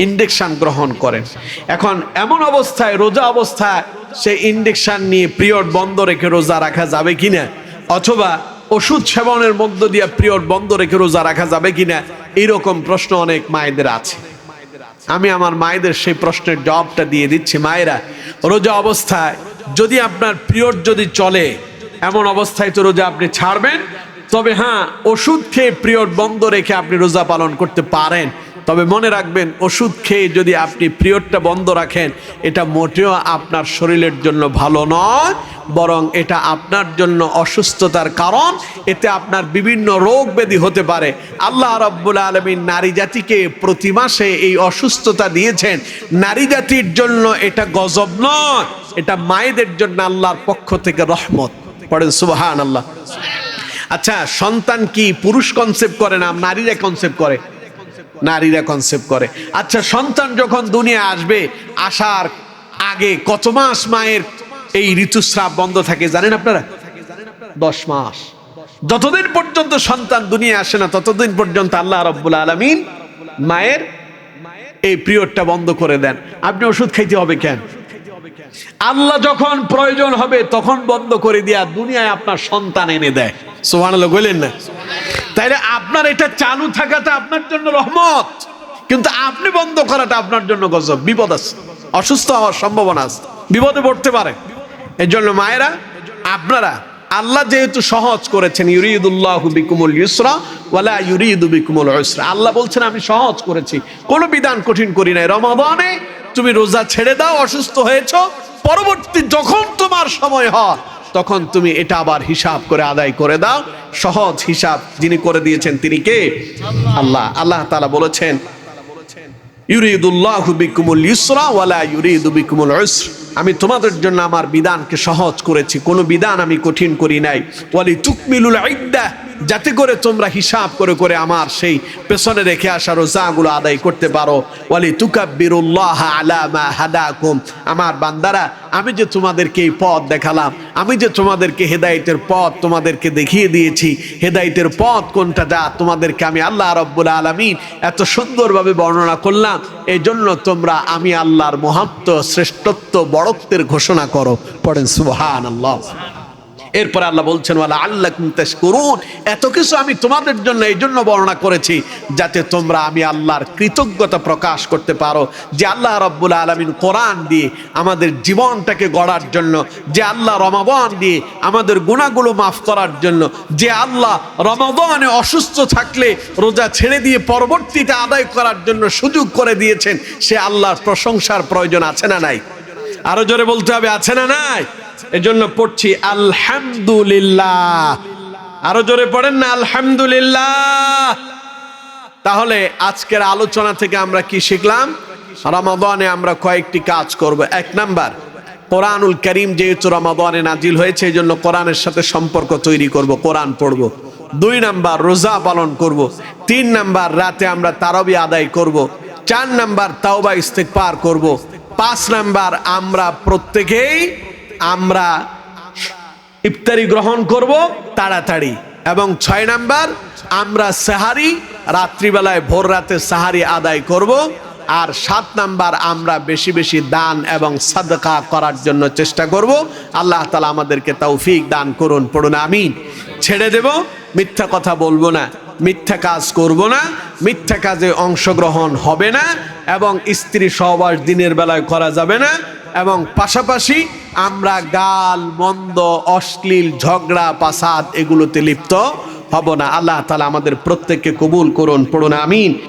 A: ইনজেকশন গ্রহণ করেন। এখন এমন অবস্থায়, রোজা অবস্থায় সে ইনজেকশন নিয়ে পিরিয়ড বন্ধ রেখে রোজা রাখা যাবে কিনা, অথবা ওষুধ সেবনের মধ্য দিয়ে পিরিয়ড বন্ধ রেখে রোজা রাখা যাবে কিনা, এইরকম প্রশ্ন অনেক মায়েদের আছে। আমি আমার মায়েদের সেই প্রশ্নের জবাবটা দিয়ে দিচ্ছি। মায়েরা, রোজা অবস্থায় যদি আপনার পিরিয়ড যদি চলে, এমন অবস্থায় তো রোজা আপনি ছাড়বেন। তবে হ্যাঁ, ওষুধ খেয়ে পিরিয়ড বন্ধ রেখে আপনি রোজা পালন করতে পারেন। তবে মনে রাখবেন, ওষুধ খেয়ে যদি আপনি পিরিয়ডটা বন্ধ রাখেন, এটা মোটেও আপনার শরীরের জন্য ভালো নয়, বরং এটা আপনার জন্য অসুস্থতার কারণ। এতে আপনার বিভিন্ন রোগ ব্যাধি হতে পারে। আল্লাহ রাব্বুল আলামিন নারী জাতিকে প্রতি মাসে এই অসুস্থতা দিয়েছেন। নারী জাতির জন্য এটা গজব নয়, এটা মায়েদের জন্য আল্লাহর পক্ষ থেকে রহমত। পড়েন সুবহানাল্লাহ। আচ্ছা, সন্তান কি পুরুষ কনসেপ্ট করে না নারীরা কনসেপ্ট করে? নারীরা কনসেপ্ট করে। আচ্ছা, সন্তান যখন দুনিয়া আসবে, আসার আগে কত মাস মায়ের এই ঋতুস্রাব বন্ধ থাকে জানেন আপনারা? 10 মাস। যতদিন পর্যন্ত সন্তান দুনিয়া আসে না, ততদিন পর্যন্ত আল্লাহ রাব্বুল আলামিন মায়ের এই পিরিয়ডটা বন্ধ করে দেন। আপনি ওষুধ খাইতে হবে কেন? আল্লাহ যখন প্রয়োজন হবে তখন বন্ধ করে দিয়া দুনিয়ায় আপনার সন্তান এনে দেয়। সুবহানাল্লাহ বলেন না? তাইলে আপনার এটা চালু থাকাটা আপনার জন্য রহমত, কিন্তু আপনি বন্ধ করাটা আপনার জন্য গজব, বিপদ আছে, অসুস্থ হওয়ার সম্ভাবনা আছে, বিপদে পড়তে পারে। এর জন্য মায়েরা, আপনারা, আল্লাহ যেহেতু সহজ করেছেন, ইউরিদুল্লাহু বিকুমুল ইউসরা ওয়ালা ইউরিদু বিকুমুল উসরা, আল্লাহ বলছেন আমি সহজ করেছি, কোনো বিধান কঠিন করি নাই। রমাদানে তুমি রোজা ছেড়ে দাও, অসুস্থ হয়েছো, পরবর্তী যখন তোমার সময় হয় তখন তুমি এটা আবার হিসাব করে আদায় করে দাও। সহজ হিসাব যিনি করে দিয়েছেন তিনি কে? আল্লাহ। আল্লাহ তাআলা বলেছেন, ইউরিদুল্লাহু বিকুমুল ইউসরা ওয়ালা ইউরিদু বিকুমুল উসর, আমি তোমাদের জন্য আমার বিধানকে সহজ করেছি, কোনো বিধান আমি কঠিন করি নাই। ওয়ালি তুকমিলুল ইদ্দাহ, যাতে করে তোমরা হিসাব করে করে আমার সেই পেছনে রেখে আসা রোজাগুলো আদায় করতে পারো। ওয়ালি তুকাব্বিরুল্লাহ আলা মা হাদাকুম, আমার বান্দারা, আমি যে তোমাদেরকে এই পথ দেখালাম, আমি যে তোমাদেরকে হেদায়েতের পথ তোমাদেরকে দেখিয়ে দিয়েছি, হেদায়েতের পথ কোনটা যা তোমাদেরকে আমি আল্লাহ রাব্বুল আলামিন এত সুন্দরভাবে বর্ণনা করলাম, এই জন্য তোমরা আমি আল্লাহর মহত্ব, শ্রেষ্ঠত্ব, বড়ত্বের ঘোষণা করো। পড়েন সুবহানাল্লাহ। এরপর আল্লাহ বলছেন, ওয়ালা আল্লাকুম তাশকুরুন, এত কিছু আমি তোমাদের জন্য এই জন্য বর্ণনা করেছি যাতে তোমরা আমি আল্লাহর কৃতজ্ঞতা প্রকাশ করতে পারো। যে আল্লাহ রাব্বুল আলামিন কোরআন দিয়ে আমাদের জীবনটাকে গড়ার জন্য, যে আল্লাহ রমাদান দিয়ে আমাদের গুনাহগুলো মাফ করার জন্য, যে আল্লাহ রমাদানে অসুস্থ থাকলে রোজা ছেড়ে দিয়ে পরবর্তীতে আদায় করার জন্য সুযোগ করে দিয়েছেন, সে আল্লাহর প্রশংসার প্রয়োজন আছে না নাই? আরো জোরে বলতে হবে, আছে না নাই? এজন্য পড়ছি আলহামদুলিল্লাহ। আরো জোরে পড়েন না, আলহামদুলিল্লাহ। তাহলে আজকের আলোচনা থেকে আমরা কি শিখলাম? রমাদানে আমরা কয়েকটি কাজ করব। 1 নাম্বার, কোরআনুল কারীম যেহেতু রমাদানে নাজিল হয়েছে, এই জন্য কোরআনের সাথে সম্পর্ক তৈরি করব, কোরআন পড়ব। 2 নাম্বার, রোজা পালন করব। 3 নাম্বার, রাতে আমরা তারাবি আদায় করব। 4 নাম্বার, তাওবা ইস্তেগফার করব। 5 নাম্বার, আমরা প্রত্যেকেই আমরা ইফতারি গ্রহণ করব তাড়াতাড়ি। এবং 6 নাম্বার, আমরা সাহারি রাত্রিবেলায় ভোর রাতে সাহারি আদায় করব। আর 7 নাম্বার, আমরা বেশি বেশি দান এবং সাদকা করার জন্য চেষ্টা করব। আল্লাহ তাআলা আমাদেরকে তৌফিক দান করুন। পড়ুন আমিন। ছেড়ে দেব, মিথ্যা কথা বলবো না, মিথ্যা কাজ করব না, মিথ্যা কাজে অংশগ্রহণ হবে না, এবং স্ত্রী সহবাস দিনের বেলায় করা যাবে না, এবং পাশাপাশি আমরা গাল মন্দ অশ্লীল ঝগড়া পাসাদ এগুলোতে লিপ্ত হব না। আল্লাহ তাআলা আমাদের প্রত্যেককে কবুল করুন, পড়ুন আমিন।